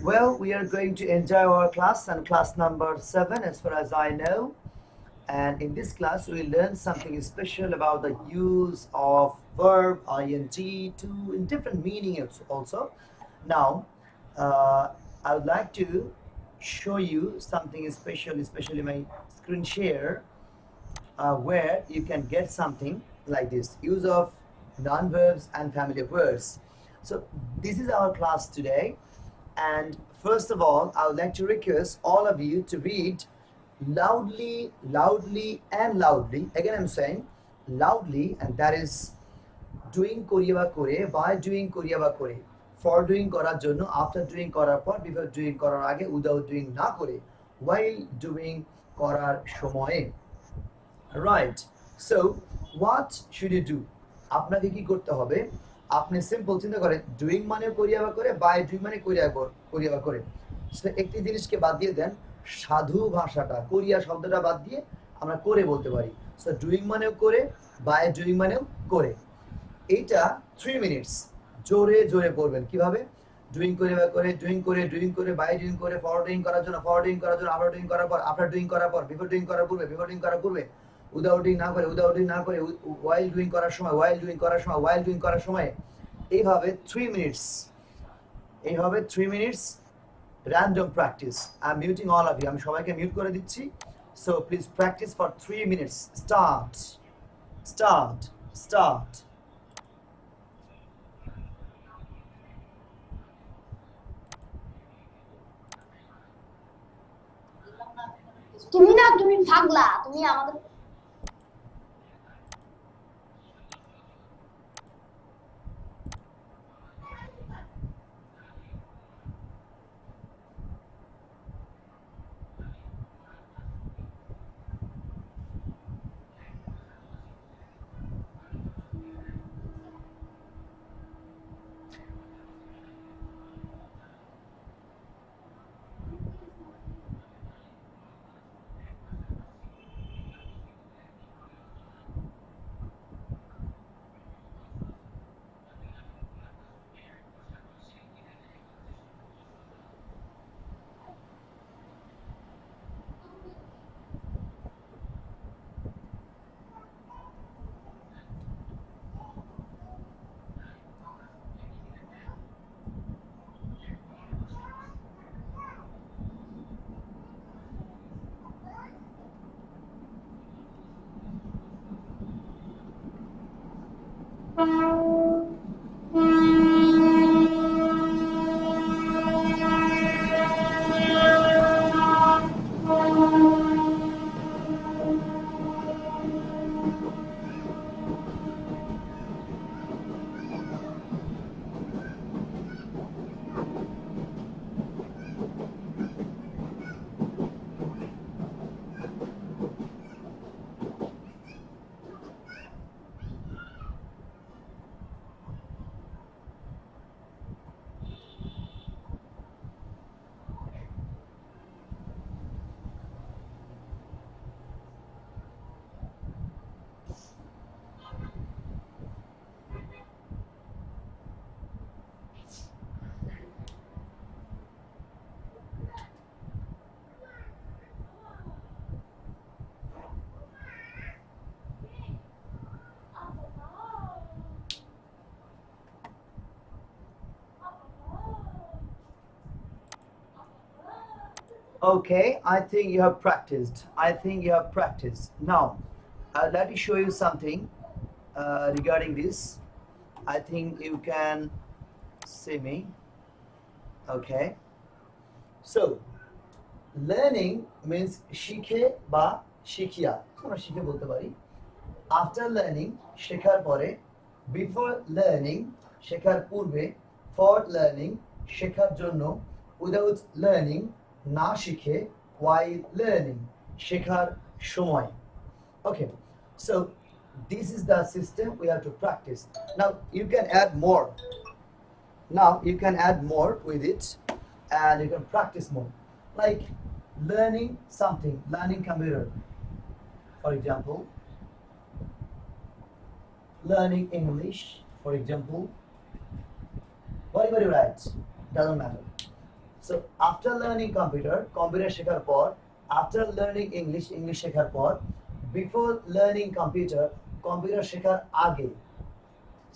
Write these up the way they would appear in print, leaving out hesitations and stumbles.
Well, we are going to enjoy our class and class number 7 as far as I know. And in this class, we will learn something special about the use of verb ing to in different meanings also. Now, I would like to show you something special, especially my screen share, where you can get something like this use of non-verbs and family of words. So this is our class today, and first of all I would like to request all of you to read loudly and loudly. Again, I'm saying loudly, and that is doing করিয়ে বা করে, by doing করিয়া বা করে, for doing করার জন্য, after doing করার পর, বিফোর ডুইং করার আগে, উইদাউট ডুইং না করে, ওয়াইল ডুইং করার সময়ে। Right. So what should you do? আপনাকে কি করতে হবে? আপনি সিম্পল চিন্তা করেন, ডুইং মানে করিয়া বা করে, বাই ডুইং মানে করিয়া বা করে। সো একটি জিনিসকে বাদ দিয়ে দেন, সাধু ভাষাটা, কোরিয়া শব্দটা বাদ দিয়ে আমরা করে বলতে পারি। সো ডুইং মানেও করে, বাই ডুইং মানেও করে। এইটা 3 মিনিটস জোরে জোরে পড়বেন। কিভাবে? ডুইং করে বা করে, ডুইং করে, বাই ডুইং করে, ফর ডুইং করার জন্য, আফটার ডুইং করার পর, আফটার ডুইং করার পর, বিফোর ডুইং করার পূর্বে, উইদাউট ডুইং না করে, ওয়াইল ডুইং করার সময়, ওয়াইল ডুইং করার সময়। এইভাবে 3 মিনিটস, এইভাবে 3 minutes random practice. I am muting all of you, আমি সবাইকে মিউট করে দিচ্ছি। So please practice for 3 minutes. Start. তুমি ভাগলা, তুমি আমাদের Okay, I think you have practiced. Now, I'd like to show you something regarding this. I think you can see me. Okay. So, learning means shikhe ba shikia. আমরা শিখে বলতে পারি। After learning, শেখার পরে, before learning, শেখার পূর্বে, for learning, শেখার জন্য, without learning, না শিখে, while learning, শেখার সময়। Okay, so this is the system we have to practice. Now you can add more. With it, and you can practice more. Like learning something, learning computer, for example. Learning English, for example. Whatever you write, doesn't matter. So after learning computer শেখার পর, after learning English শেখার পর, before learning computer শেখার আগে।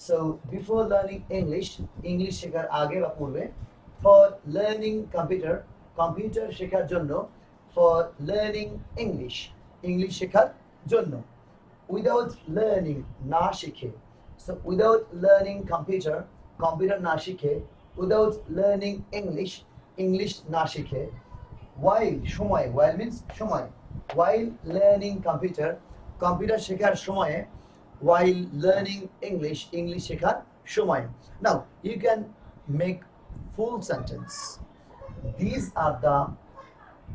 So before learning English শেখার আগে বা পূর্বে, ফর লার্নিং কম্পিউটার শেখার জন্য, ফর লার্নিং ইংলিশ শেখার জন্য, উইদাউট লার্নিং না শিখে। সো উইদাউট লার্নিং কম্পিউটার না শিখে, উইদাউট লার্নিং ইংলিশ না শিখে, while means সময়, while learning কম্পিউটার শেখার সময়ে, while learning English শেখার সময়। Now you can make full sentence. These are the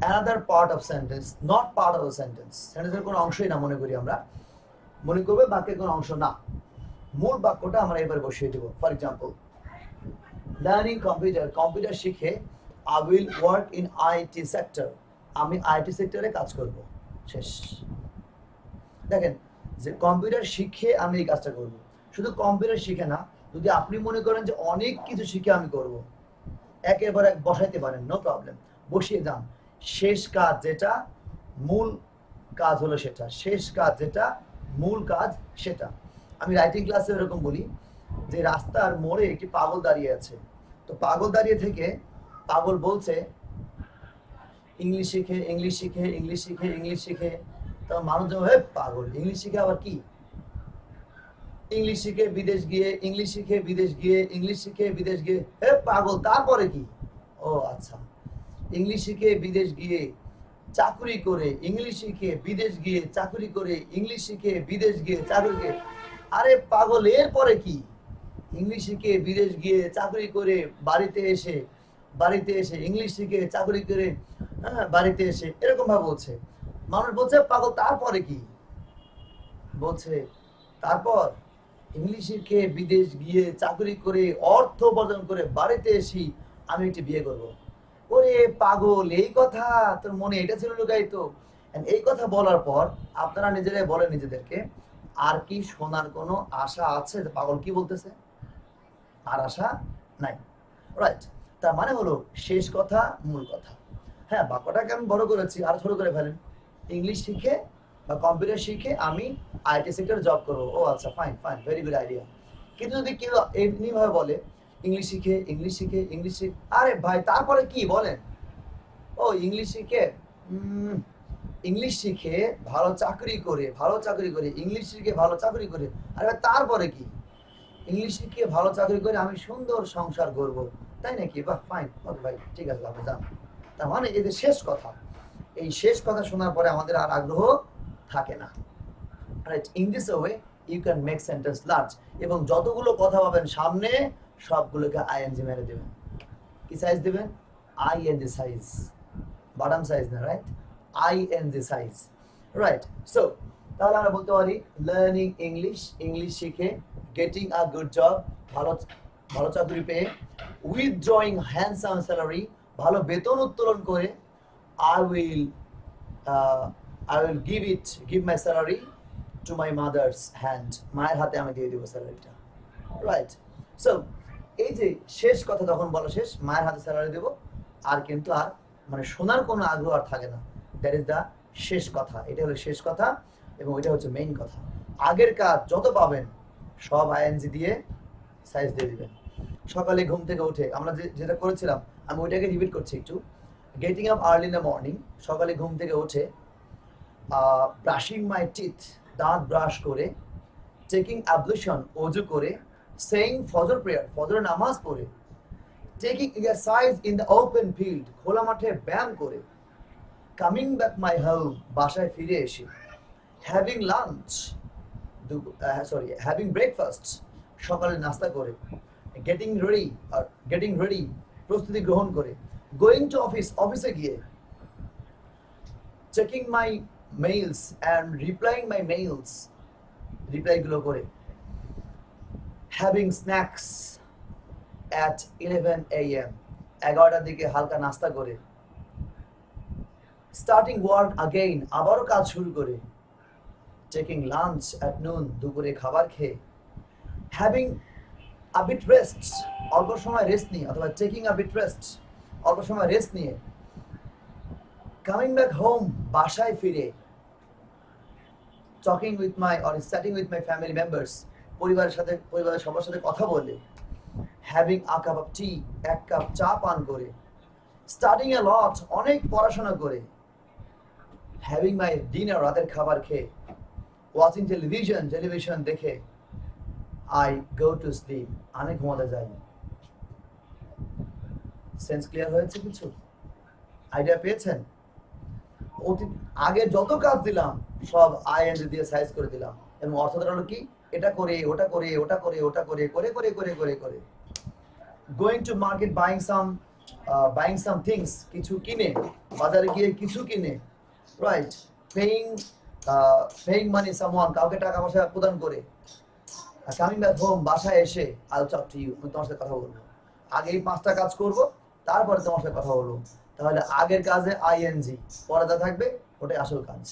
another part of sentence, not part of the sentence. সেন্টেন্সের কোনো অংশই না মনে করি আমরা, মনে করবে বাক্যের কোনো অংশ না, মূল বাক্যটা আমরা এবার বসিয়ে দেব। ফর এক্সাম্পল, লার্নিং কম্পিউটার শিখে I will work in IT sector. আমি আইটি সেক্টরে কাজ করব। শেষ। দেখেন যে কম্পিউটার শিখে আমি এই কাজটা করব। শুধু কম্পিউটার শিখে না, যদি আপনি মনে করেন যে অনেক কিছু শিখে আমি করব, একেবারে বসাইতে পারেন, নো প্রবলেম, বসিয়ে যান। শেষ কাজ যেটা, মূল কাজ হলো সেটা, শেষ কাজ যেটা, মূল কাজ সেটা। আমি রাইটিং ক্লাসে এরকম বলি যে রাস্তার মোড়ে একটি পাগল দাঁড়িয়ে আছে। তো পাগল দাঁড়িয়ে থেকে পাগল বলছে ইংলিশ শিখে। তখন মানুষজন, হে পাগল, ইংলিশ শিখে আবার কি? ইংলিশ শিখে বিদেশ গিয়ে, হে পাগল, তারপরে কি? ও আচ্ছা, ইংলিশ শিখে বিদেশ গিয়ে চাকরি করে, আরে পাগল, এরপরে কি? ইংলিশ শিখে বিদেশ গিয়ে চাকরি করে বাড়িতে এসে ইংলিশ শিখে চাকরি করে, হ্যাঁ, বাড়িতে এসে, এরকম ভাবে বলছে। মানুষ বলছে পাগল, তারপরে কি? বলছে তারপর ইংলিশ শিখে বিদেশ গিয়ে চাকরি করে অর্থ উপার্জন করে বাড়িতে এসে আমি একটি বিয়ে করব। ওরে পাগল, এই কথা তোর মনে এটা ছিল লুকায়িত? এই কথা বলার পর আপনারা নিজেরাই বলেন নিজেদেরকে, আর কি শোনার কোনো আশা আছে? পাগল কি বলতেছে? আর আশা নাই, রাইট? তার মানে হলো শেষ কথা, মূল কথা। হ্যাঁ, বাক্যটাকে আমি বড় করেছি, আর ছোট করে ফেলেন। ইংলিশ শিখে বা কম্পিউটার শিখে আমি আইটি সেক্টরে জব করবো। ও আচ্ছা, ফাইন, ভেরি গুড আইডিয়া। কিন্তু যদি কেউ এমনিভাবে বলে ইংলিশ শিখে, আরে ভাই তারপরে কি বলেন? ও ইংলিশ শিখে ভালো চাকরি করে, ইংলিশ শিখে ভালো চাকরি করে, আরে ভাই তারপরে কি? ইংলিশ শিখে ভালো চাকরি করে আমি সুন্দর সংসার করব, তাই নাকি? বাহ, ফাইন, ওকে ভাই, ঠিক আছে, আপনি যান। তার মানে এই যে শেষ কথা, এই শেষ কথা শোনার পরে আমাদের আর আগ্রহ থাকে না, right? In this way you can make sentence large. এবং যতগুলো কথা পাবেন সামনে, সবগুলোকে আইএনজি মেরে দেবেন। কি সাইজ দেবেন? আইএনজি সাইজ, বাটাম সাইজ না, right? ING size, right? So তাহলে আমরা বলতে পারি লার্নিং ইংলিশ শিখে, গেটিং আ গুড জব, ভালো চাকরি পেয়ে, উইথড্রয়িং হ্যান্ডসাম স্যালারি, ভালো বেতন উত্তোলন করে, I will give my salary to my mother's hand. মায়ের হাতে আমি দিয়ে দিব স্যালারিটা, রাইট? সো এই যে শেষ কথা তখন বলা শেষ, মায়ের হাতে স্যালারি দেব, আর কিন্তু আর মানে শোনার কোনো আগ্রহ আর থাকে না। দ্যাট ইজ দ্য শেষ কথা। এটা হলো শেষ কথা এবং এটা হচ্ছে মেইন কথা। আগের কাজ যত পাবেন সব আইএনজি দিয়ে সাইজ দিয়ে দিবেন। সকালে ঘুম থেকে উঠে আমরা যেটা করেছিলাম, আমি ওইটাকে রিপিট করছি একটু। Getting up early in the morning, সকালে ঘুম থেকে উঠে, ব্রাশিং মাই টিথ, দাঁত ব্রাশ করে, টেকিং অ্যাবলিউশন, অজু করে, সেইং ফজর প্রেয়ার, ফজর নামাজ পড়ে, taking exercise in the open field, খোলা মাঠে ব্যায়াম করে, কামিং ব্যাক মাই হোম, বাসায় ফিরে এসে, হ্যাভিং লাঞ্চ, হ্যাভিং ব্রেকফাস্ট, সকালে নাস্তা করে, গেটিং রেডি, প্রস্তুতি গ্রহণ করে, গোয়িং টু অফিস, অফিসে গিয়ে, checking my mails and replying my mails, রিপ্লাইগুলো করে, হ্যাভিং স্ন্যাক্স অ্যাট 11 AM, 11টার দিকে হালকা নাস্তা করে, স্টার্টিং ওয়ার্ক আগেইন, আবারও কাজ শুরু করে, টেকিং লাঞ্চ অ্যাট নুন, দুপুরে খাবার খেয়ে, হ্যাভিং আ বিট রেস্ট, অল্প সময় রেস্ট নিই, অথবা টেকিং আ বিট রেস্ট, অল্প সময় রেস্ট নিয়ে, কামিং ব্যাক হোম, বাসায় ফিরে, talking with my or starting with my family members, পরিবারের সবার সাথে কথা বলে, হ্যাভিং আ কাপ অফ টি, এক কাপ চা পান করে, স্টাডিং এ লট, অনেক পড়াশোনা করে, হ্যাভিং মাই ডিনার, রাতের খাবার খেয়ে, ওয়াচিং টেলিভিশন দেখে, আই গো টু স্লিপ, আমি ঘুমাতে যাই। সেন্স ক্লিয়ার হয়েছে? কিছু আইডিয়া পেয়েছেন? আগে যত কাজ দিলাম সব আইএনজি দিয়ে সাইজ করে দিলাম, এবং অর্থটা হলো কি, এটা করে ওটা করে ওটা করে ওটা করে করে করে করে করে করে going to market, buying some things, কিছু কিনে, বাজারে গিয়ে কিছু কিনে, রাইট, পেইং মানি সামওয়ান, কাউকে টাকা পয়সা প্রদান করে, কামিং ব্যাক হোম, বাসায় এসে I will talk to you, আমি তোমার সাথে কথা বলবো। আগে এই 5টা কাজ করব, তারপরে তোমার সাথে কথা বলবো। তাহলে আগের কাজে আইএনজি, পরে যা থাকবে ওটাই আসল কাজ।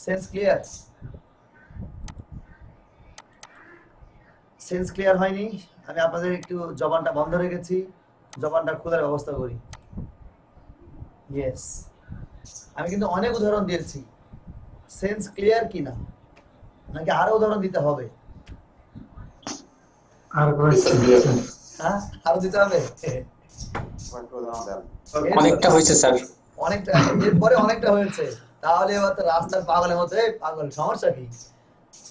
Sense clear? সেন্স ক্লিয়ার হয়নি? আমি আপনাদের একটু জবানটা বন্ধ রেখেছি, জবানটা খোলার ব্যবস্থা করি। ইয়েস, আমি কিন্তু অনেক উদাহরণ দিয়েছি। সেন্স ক্লিয়ার কিনা, নাকি আরো উদাহরণ দিতে হবে? হ্যাঁ, আরো দিতে হবে? অনেকটা হয়েছে স্যার। অনেকটা, এরপরে অনেকটা হয়েছে। তাহলে এবার তো রাস্তার পাগলের মতো, এই পাগল সমস্যা কি?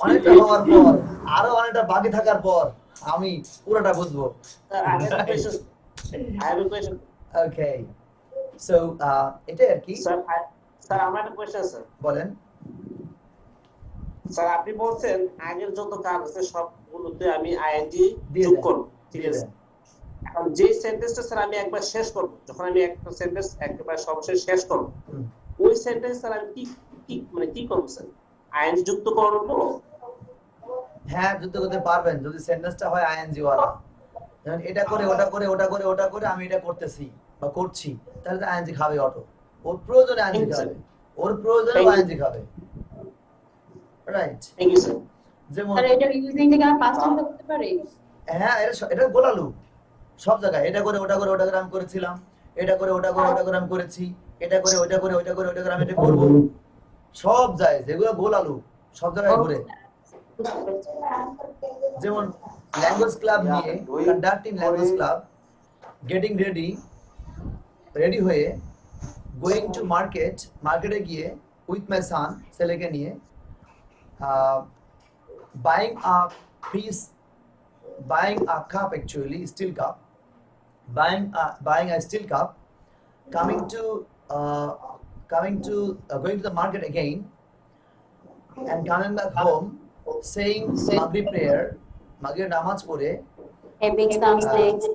অনেকটা হওয়ার পর, আরো অনেকটা বাকি থাকার পর আমি পুরোটা বুঝবো। ওকে, সো এটা আর কি। স্যার আমার একটা কোশ্চেন স্যার। বলেন। স্যার আপনি বলছেন আগের যত কাজ আছে সবগুলোতে আমি আইএনজি যোগ করব, ঠিক আছে? এখন যে সেন্টেন্সটা স্যার আমি একবার শেষ করব, যখন আমি একটা সেন্টেন্স একবার সবশেষ শেষ করব, ওই সেন্টেন্স স্যার আমি কি করব স্যার? আইএনজি যুক্ত করব? হ্যাঁ, যুক্ত করতে পারবেন যদি সেন্টেন্সটা হয় আইএনজি ওয়ালা। যেমন এটা করে ওটা করে ওটা করে ওটা করে আমি এটা করতেছি বা করছি, তাহলে তো আইএনজি খাবে অটো। ওর প্রয়োজনে আইএনজি খাবে, ওর প্রয়োজনে আইএনজি খাবে, রাইট? Thank you sir. যেমন স্যার এটা ইউজিং থেকে আমরা পাঁচ ঘন্টা করতে পারি? হ্যাঁ, এটা গোলালু সব জায়গায়। এটা করে ওটা করে ওটা করে আমি করেছিলাম, এটা করে ওটা করে ওটা করে আমি করেছি, এটা করে ওটা করে ওটা করে ওটা করে আমি এটা করবো, সব যায় যেগুলো গোলালু, সব জায়গায় ঘুরে। যেমন ল্যাঙ্গুয়েজ ক্লাব নিয়ে, conducting language club, getting ready হয়ে, গোয়িং টু মার্কেটে গিয়ে উইথ মাই সান, ছেলেকে নিয়ে, buying a cup, actually steel cup, buying a steel cup, going to the market again, and coming back home, saying Maghrib prayer, Maghrib namaz pore, Having some snacks.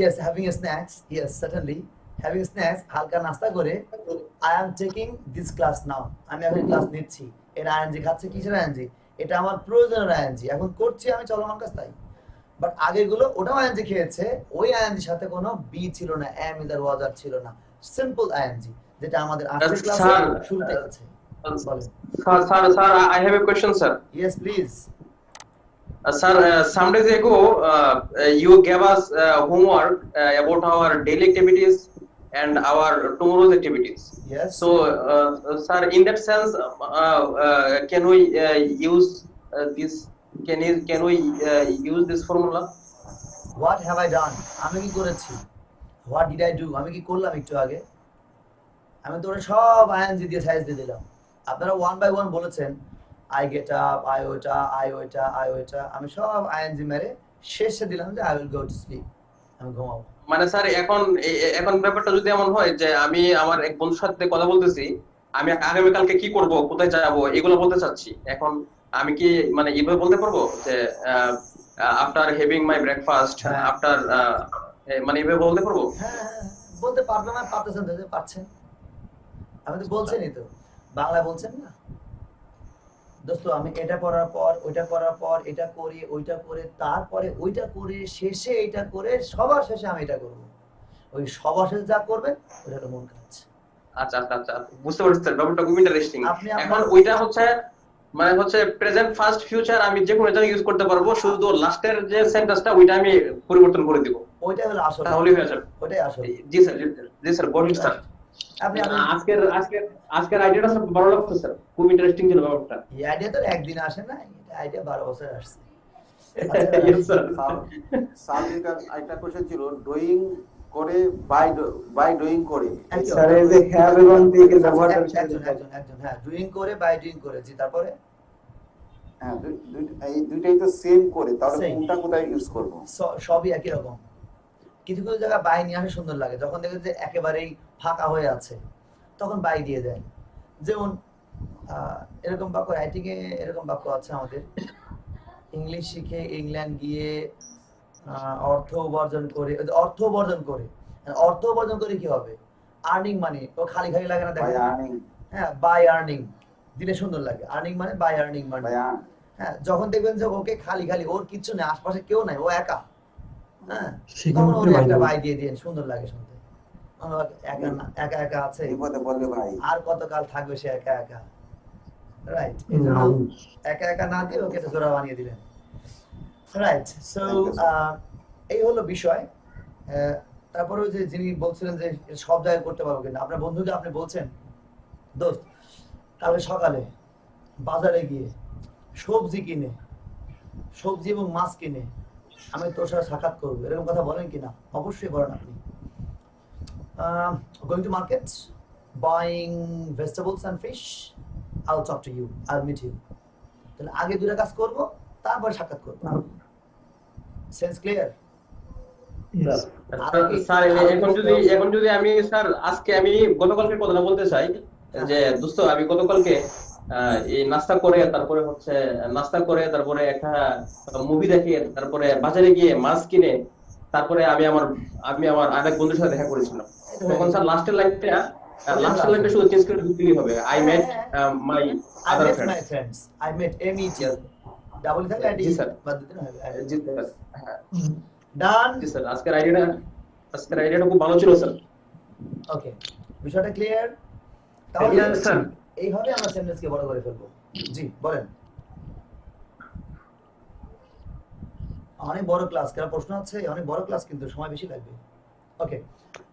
yes, having a snacks, yes, certainly having snacks, হালকা নাস্তা করে, I am taking this class now, আমি এখন class নিচ্ছি। এটা ING খাচ্ছে, কিসের ING? এটা আমার প্রয়োজনের আইএনজি, এখন করছি আমি চলমান কাজ, তাই। বাট আগেগুলো ওটাও আইএনজি খেয়েছে, ওই আইএনজির সাথে কোনো বি ছিল না, এম ইদার ওয়াজার ছিল না, সিম্পল আইএনজি, যেটা আমাদের আজকের ক্লাসে শুরুতে আছে। বলেন। Sir, I have a question, sir. Yes, please. Sir, some days ago, you gave us homework about our daily activities and our tomorrow's activities. Yes. So, sir, in that sense, can we use this? Can we use this formula? What have I done? আমি কি করেছি? What did I do? আমি কি করলাম একটু আগে? আমি তো সব আইএনজি দিয়ে সাইজ দিয়ে দিলাম। আপনারা ওয়ান বাই ওয়ান বলেছেন, আই গেট আপ, আই ওইটা, আমি সব আইএনজি মেরে শেষে দিলাম যে I will go to sleep, আমি ঘুমাবো। মানে স্যার এখন ব্যাপারটা যদি এমন হয় যে আমি আমার এক বন্ধুর সাথে কথা বলতেছি, আমি আগামীকালকে কি করব, কোথায় যাব, এগুলো বলতে চাচ্ছি, এখন আমি কি মানে এইভাবে বলতে পারবো যে after having my breakfast, after, মানে এইভাবে বলতে পারবো? হ্যাঁ, বলতে পারবে না, পারতেছেন তো, পারছেন। আমি তো বলছেনই তো, বাংলা বলছেন না দোস্ত, আমি এটা করার পর ওইটা করার পর এটা করে ওইটা করে তারপরে ওইটা করে শেষে এটা করে সবার শেষে আমি এটা করব। ওই সবার শেষে যা করবেন ওটা হলো মূল কাজ। আচ্ছা, বুঝতে পারছি স্যার, ব্যাপারটা খুব ইন্টারেস্টিং। এখন ওইটা হচ্ছে মানে হচ্ছে প্রেজেন্ট ফার্স্ট ফিউচার, আমি যে কোনো জায়গায় ইউজ করতে পারবো, শুধু লাস্টের যে সেন্টেন্সটা ওইটা আমি পরিবর্তন করে দিব। ওইটাই হলো আসল, তাহলে হয়ে যাবে। ওইটাই আসল। জি স্যার, জি স্যার, বলুন স্যার। আপনি আপনি আজকের আইডিয়াটা স্যার ভালো লাগতো স্যার, খুব ইন্টারেস্টিং ছিল ব্যাপারটা। এই আইডিয়া তো একদিন আসে না, এটা আইডিয়া 12 বছর আসছে। আচ্ছা Yes, sir. সাদিকার একটা কোশ্চেন ছিল, ডুইং করে বাই ডুইং করে। একদম। স্যার এই যে হ্যাভ এবং থেকে ব্যবহারটা একজন হ্যাঁ, ডুইং করে বাই ডুইং করে, জি তারপরে হ্যাঁ, এই দুইটাই তো সেম করে, তাহলে Same. কোনটা কোথায় ইউজ করব? সবই একই রকম। কিছু কিছু জায়গায় বাই নিয়ে আসে সুন্দর লাগে, যখন দেখেন যে একেবারেই ফাঁকা হয়ে আছে তখন বাই দিয়ে দেন। যেমন এরকম বাক্য রাইটিং এ এরকম বাক্য আছে আমাদের, ইংলিশ শিখে ইংল্যান্ড গিয়ে অর্থ উপার্জন করে, অর্থ উপার্জন করে, অর্থ উপার্জন করে কি হবে, আর্নিং মানে ও খালি খালি লাগে না বাই দেখেন। আর্নিং, হ্যাঁ, বাই আর্নিং দিলে সুন্দর লাগে, আর্নিং মানে বাই আর্নিং মানে। By earn. হ্যাঁ, যখন দেখবেন যে ওকে খালি খালি, ওর কিচ্ছু নেই, আশপাশে কেউ নাই, ও একা, হ্যাঁ, তখন ওর একটা বাই দিয়ে দিন, সুন্দর লাগে শুনতে। একা একা আছে, বিপদে বলবে ভাই। আর কতকাল থাকবে সে একা একা, রাইট? এই জন্য একা একা না দিয়ে ওকে একটা জোড়া বানিয়ে দিলেন, রাইট? সো এই হলো বিষয়। তারপরে ওই যে যিনি বলছিলেন যে সব জায়গায় করতে পারবো কিনা, আপনার বন্ধুকে আপনি বলছেন, দোস্ত কালকে সকালে বাজারে গিয়ে সবজি কিনে, সবজি এবং মাছ কিনে আমি তোর সাথে সাক্ষাৎ করবো, এরকম কথা বলেন কিনা? অবশ্যই বলেন আপনি। Going to market, buying vegetables and fish, I will talk to you, I will meet you. তাহলে আগে দুটো কাজ করবো, তারপর সাক্ষাৎ করবো। Sense clear? স্যার এখন যদি আমি স্যার আজকে আমি গতকালকের কথাটা বলতে চাই যে দোস্ত আমি গতকালকে এই নাস্তা করে তারপরে একটা মুভি দেখে তারপরে বাজারে গিয়ে মাছ কিনে তারপরে আমি আমার আরেক বন্ধুর সাথে দেখা করেছিলাম। তখন স্যার লাস্টের লাইনটা শুধু চেঞ্জ করে দিতেই হবে, I met my I other met friends. my friends. I met MET. Double থাকলে আইডি জি স্যার, বাদ দিতে হবে। জি স্যার, হ্যাঁ Done. জি স্যার, আজকের আইডিয়াটা খুব ভালো ছিল স্যার। ওকে, বিষয়টা ক্লিয়ার? তাহলে Yes, sir. এইভাবে আমরা সেন্টেন্সকে বড় করে ফেলবো। জি বলেন। অনেক বড় ক্লাস, কার প্রশ্ন আছে? অনেক বড় ক্লাস, কিন্তু সময় বেশি লাগবে। ওকে,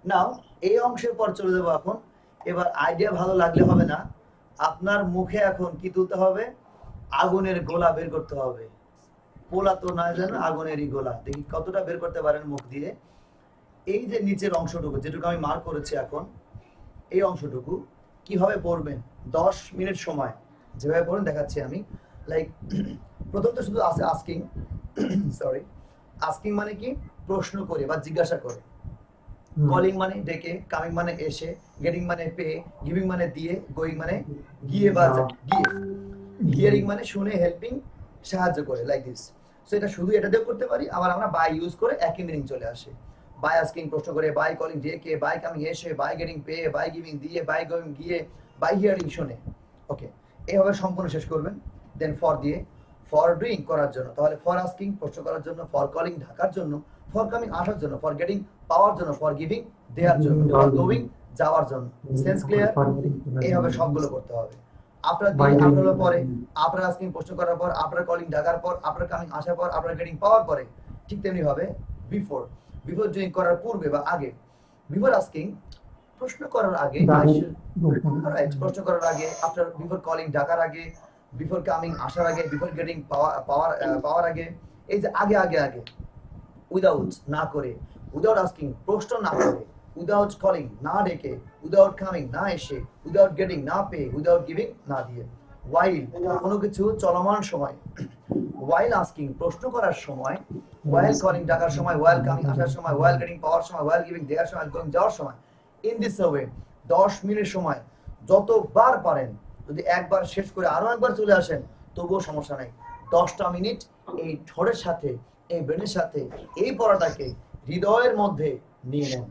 নাও এই অংশের পর চলে যাবো এখন। এবার আইডিয়া ভালো লাগলে হবে না, আপনার মুখে এখন কি তুলতে হবে? আগুনের গোলা বের করতে হবে। পোলা তো না যেন আগুনেরই গোলা, দেখি কতটা বের করতে পারেন মুখ দিয়ে। এই যে নিচের অংশটুকু যেটুকু আমি মার্ক করেছি এখন, এই অংশটুকু কিভাবে পড়বেন 10 মিনিট সময় যেভাবে পড়েন দেখাচ্ছি আমি। লাইক প্রথম তো শুধু আছে আস্কিং, সরি, আস্কিং মানে কি? প্রশ্ন করে বা জিজ্ঞাসা করে। কলিং মানে ডেকে, কামিং মানে এসে, গেটিং মানে পেয়ে, গিভিং মানে দিয়ে, গোয়িং মানে গিয়ে বা গিয়ে, হিয়ারিং মানে শুনে, হেল্পিং সাহায্য করে, লাইক দিস। সো এটা শুধু এটা দিয়েও করতে পারি, আবার আমরা বাই ইউজ করে একই মিনিং চলে আসে। বাই আস্কিং প্রশ্ন করে, বাই কলিং ডেকে, বাই কামিং এসে, বাই গেটিং পেয়ে, বাই গিভিং দিয়ে, বাই গোয়িং গিয়ে, বাই হিয়ারিং শুনে। ওকে, এইভাবে সম্পূর্ণ শেষ করবেন। দেন ফর দিয়ে, ফর ডুইং করার জন্য, তাহলে ফর আস্কিং প্রশ্ন করার জন্য, ফর কলিং ঢাকার জন্য, ফর কামিং আসার জন্য, ফর গেটিং পাওয়ার জন্য, ফর গিভিং দেওয়ার জন্য, ফর গোয়িং যাওয়ার জন্য। Sense clear? এইভাবে সবগুলো করতে হবে। আপনার দিয়ে আপনার পরে, আপনার আস্কিং প্রশ্ন করার পর, আপনার কলিং ডাকার পর, আপনার কামিং আসার পর, আপনার গেটিং পাওয়ার পরে, ঠিক তেমনি হবে বিফোর ডুইং করার পূর্বে বা আগে। বিফোর আস্কিং প্রশ্ন করার আগে, রাইট, প্রশ্ন করার আগে, আপনার বিফোর কলিং ডাকার আগে, বিফোর কামিং আসার আগে, বিফোর গেটিং পাওয়ার আগে। এই যে আগে আগে আগে, উইদাউট না করে, উইদাউট আস্কিং প্রশ্ন না করে, উইদাউট কলিং না ডেকে, উইদাউট কামিং না এসে, উইদাউট গেটিং না পেয়ে, উইদাউট গিভিং না দিয়ে। ওয়াইল কোনো কিছু চলমান সময়, ওয়াইল আস্কিং প্রশ্ন করার সময়, ওয়াইল কলিং ডাকার সময়, ওয়াইল কামিং আসার সময়, ওয়াইল গেটিং পাওয়ার সময়, ওয়াইল গিভিং দেওয়ার সময়, গোয়িং যাওয়ার সময়। ইন দিস ওয়ে 10 মিনিট সময় যতবার পারেন, যদি একবার শেষ করে আরো একবার চলে আসেন তবুও সমস্যা নাই। 10টা মিনিট এই ঠোঁটের সাথে, এই ব্রেনের সাথে এই পড়াটাকে হৃদয়ের মধ্যে নিয়ে নেন,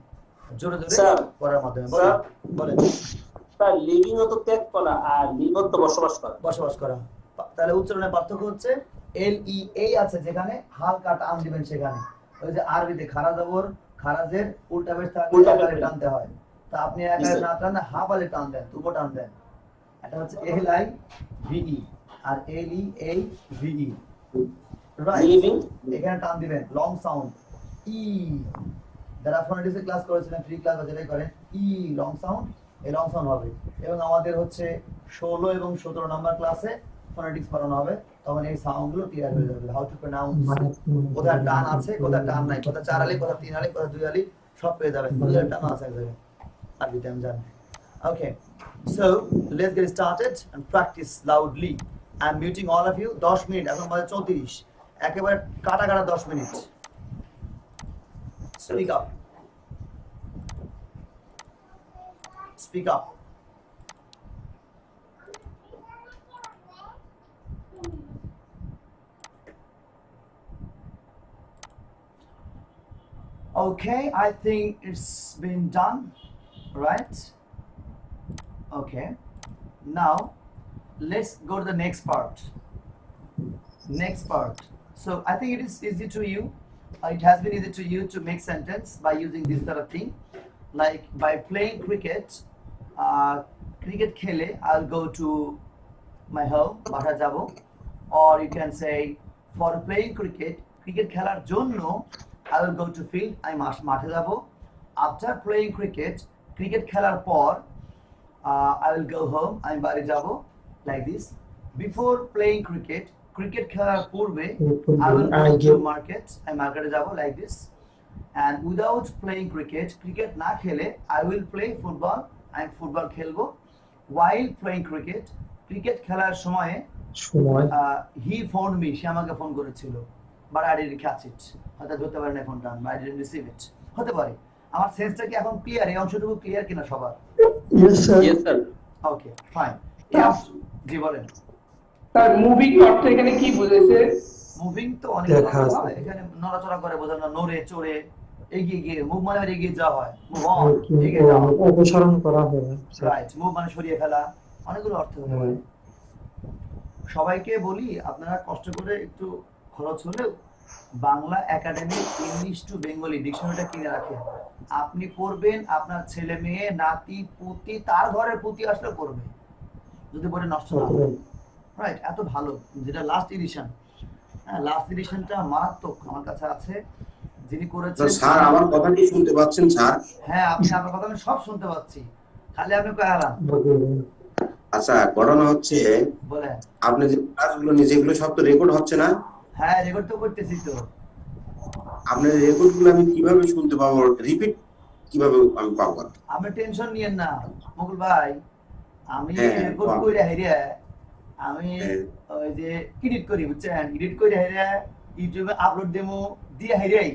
জোরে জোরে স্যার, পড়ার মাধ্যমে। স্যার, বলেন। তার লিভিং তো ত্যাগ করা আর লিভ তো বসবাস করা। বসবাস করা। তাহলে উচ্চারণের পার্থক্য হচ্ছে LEA আছে যেখানে, হালকা টান দিবেন সেখানে। ওই যে আরবিতে খারা জবর, খারাজের উল্টা বেশ থাকলে একালে টানতে হয়, তা আপনি একালে না টানলে হাফ আলে টান দেন, দুটো টান দেন। এটা হচ্ছে LIVE আর LEAVE, রাইট? লিভিং এখানে টান দিবেন, লং সাউন্ড, ই যারা ফোনেটিক্স ক্লাস করেছিলেন ফ্রি ক্লাস বা যেটাই করেন ই লং সাউন্ড এই লং সাউন্ড হবে এবং আমাদের হচ্ছে 16 এবং 17 নাম্বার ক্লাসে ফোনেটিক্স পড়ানো হবে তখন এই সাউন্ডগুলো ক্লিয়ার হয়ে যাবে হাউ টু প্রনাউন্স কোথায় টান আছে কোথায় টান নাই কোথায় 4 আলি কোথায় 3 আলি কোথায় 2 আলি সব পেয়ে যাবেন দুইয়ের টান আছে এক জায়গায় আরবিতে আমি জানি okay so let's get started and practice loudly I'm muting all of you 10 minute এখন বাজে 34 একেবারে কাটা কাটা 10 minute speak up speak up okay I think it's been done right okay now let's go to the next part so I think it is easy to you it has been easy to you to make sentence by using this sort of thing like by playing cricket cricket khele I'll go to my home বাসা যাব or you can say for playing cricket খেলার জন্য I will go to field আমি মাঠে যাব after playing cricket খেলার পর I will go home আমি বাড়ি যাব like this before playing cricket খেলার পূর্বে I will go to market আমি মার্কেটে যাব like this and without playing cricket না খেলে I will play football আমি ফুটবল খেলবো while playing cricket খেলার সময় he phoned me সে আমাকে ফোন করেছিল but I didn't catch it হয়তো ধরতে পারি না ফোনটা I didn't receive it হতে পারে আমার সেন্সটা কি এখন ক্লিয়ার এই অংশটুকু ক্লিয়ার কিনা সবার Yes, sir. Yes, sir. Okay fine জি বলেন স্যার মুভিং অর্থ এখানে কি বুঝাইছে? মুভিং তো অনেক দেখা রকম আছে। হয় এখানে নড়াচড়া করে বোঝানো নড়ে চড়ে এগিয়ে গিয়ে মুভ মানে এগিয়ে যাওয়া হয় মুভ অন এগিয়ে যাওয়া অপসারণ করা হয় রাইট মুভ মানে সরিয়ে ফেলা অনেকগুলো অর্থ হতে পারে সবাইকে বলি আপনারা কষ্ট করে একটু খরচ হলেও Bangla academy English to Bengali ডিকশনারিটা কিনে রাখেন আপনি পড়বেন আপনার ছেলে মেয়ে নাতি পুতি তার ঘরের পুতি আসলে পড়বে যদি বলে নষ্ট না হয় রাইট এত ভালো যেটা লাস্ট এডিশন হ্যাঁ লাস্ট এডিশনটা মারাত্মক আমার কাছে আছে যিনি করেছেন স্যার আমার কথা কি শুনতে পাচ্ছেন স্যার হ্যাঁ আপনি আমার কথা আমি সব শুনতে পাচ্ছি খালি আপনি কয়ালাম আচ্ছা ঘটনা হচ্ছে বলেন আপনি যে ক্লাসগুলো যেগুলো সব তো রেকর্ড হচ্ছে না হ্যাঁ রেকর্ড তো করতেছি তো আপনার রেকর্ডগুলো আমি কিভাবে শুনতে পাবো রিপিট কিভাবে আমি পাবো আপনি টেনশন নিয়েন না মুকুল ভাই আমি হ্যাঁ, রেকর্ড বাহ। কইরা হেরিয়া আমি হ্যাঁ। ওই যে এডিট করি বুঝছেন এডিট কইরা হেরিয়া ইউটিউবে আপলোড দেবো দিয়ে হেরিয়াই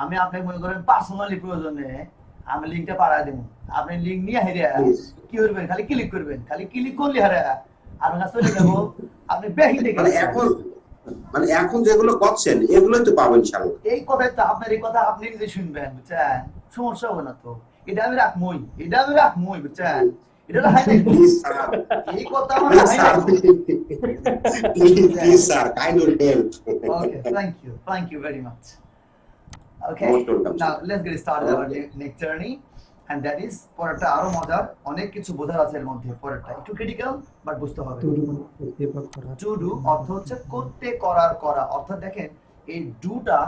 আমি আপনাকে মনে করেন পার্সোনালি প্রয়োজনে আমি লিংকটা পাঠায় দেবো আপনি লিংক নিয়ে হেরিয়া কি করবেন খালি ক্লিক করবেন খালি ক্লিক করলে হারা আপনার কাছে চলে যাবো আপনি বেশি দেখে মানে এখন যেগুলো করছেন এগুলোই তো পাবেন ইনশাআল্লাহ এই কথাই তো আপনার এই কথা আপনি নিজে শুনবেন বুঝছেন সমস্যা হবে না তো এটা আমি রাখমই বুঝছেন এটা হলো হাইলাইট প্লিজ স্যার এই কথা আমার sir please sir kindly help Okay, thank you very much. Okay, Most welcome, now sir. let's get started our Okay. next journey, and that is পরেরটা আরো মজার অনেক কিছু বোঝার আছে এর মধ্যে পরেরটা একটু ক্রিটিক্যাল বাট বুঝতে হবে টু ডু অর্থ হচ্ছে করতে করার করা অর্থাৎ দেখেন এই ডুটা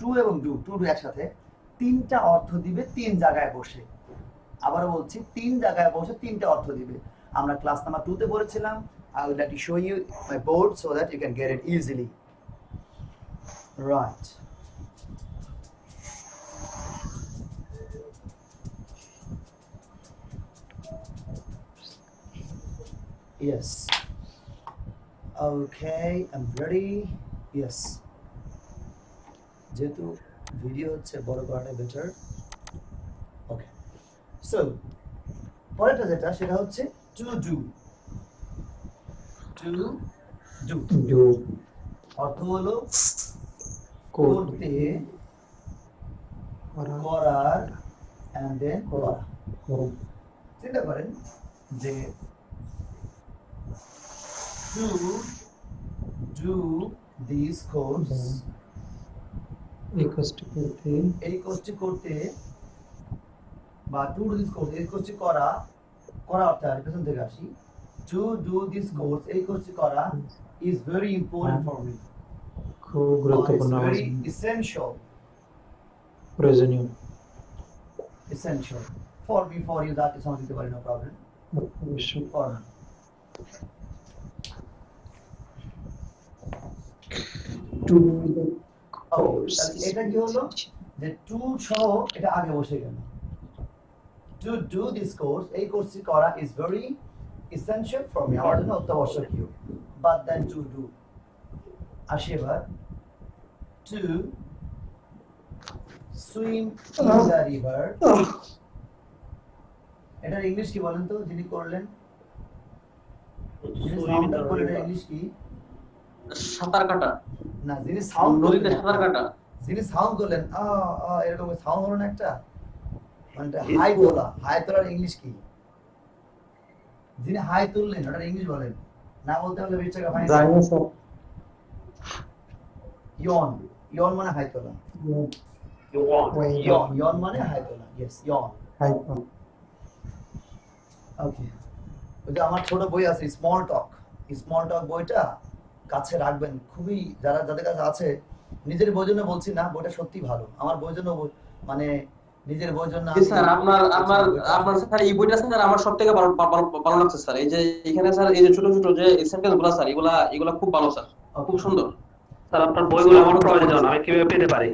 টু এবং টু একসাথে তিনটা অর্থ দিবে তিন জায়গায় বসে আবারও বলছি তিন জায়গায় বসে তিনটা অর্থ দিবে আমরা ক্লাস নাম্বার 2 তে পড়েছিলাম I would like to show you my board so that you can get it easily right yes okay I'm ready yes যেহেতু ভিডিও হচ্ছে বড় করাটা বেটার ওকে সো পরেরটা যেটা সেটা হচ্ছে টু ডু অর্থ হলো করতে করার and then করা চিন্তা করেন যে to do this course এই কোর্সটি করতে বা টু ডু দিস কোর্স এই কোর্সটি করা অর্থ আর পেছন থেকে আসি টু ডু দিস কোর্স এই কোর্সটি করা is very important for me খুব গুরুত্বপূর্ণ it's very essential প্রয়োজনীয় essential. For before you that is something to worry, no problem. অবশ্যই For টু তাহলে এটা কি হলো যে টু সহ এটা আগে বসে গেল টু ডু দিস কোর্স এই কোর্সটি করা is very essential for me আমার জন্য অত্যাবশ্যকীয় বাট দেন টু ডু আসি এবার two swim in the river এটার ইংলিশ কি বলেন তো যিনি করলেন যিনি সাউন্ড করলেন ইংলিশ কি সাঁতার কাটা, না যিনি সাউন্ড নদীতে সাঁতার কাটা। যিনি সাউন্ড করলেন এরকম সাউন্ড হলো না একটা মানে হাই তোলার ইংলিশ কি যিনি হাই তুললেন ওটার ইংলিশ বলেন না বলতে হলে 20 টাকা ফাইন ডাইনোসর ইয়ন ইয়ন মানে হাই তোলা ইয়ন মানে হাই তোলা ইয়েস ইয়ন হাইপন ওকে ওই যে আমার ছোট বই আছে স্মল টক বইটা কাছে রাখবেন খুবই যাদের কাছে আছে নিজের বই জন্য বলছি না বইটা সত্যি ভালো আমার বই জন্য মানে নিজের বই জন্য জি স্যার, আপনার স্যার এই বইটা স্যার আমার সবথেকে ভালো লাগছে স্যার। এই যে এখানে স্যার এই যে ছোট ছোট যে সেন্টেন্স গুলা স্যার এগুলা খুব ভালো স্যার, খুব সুন্দর। স্যার আপনার বইগুলো আমার প্রয়োজন, আমি কিভাবে পেতে পারি?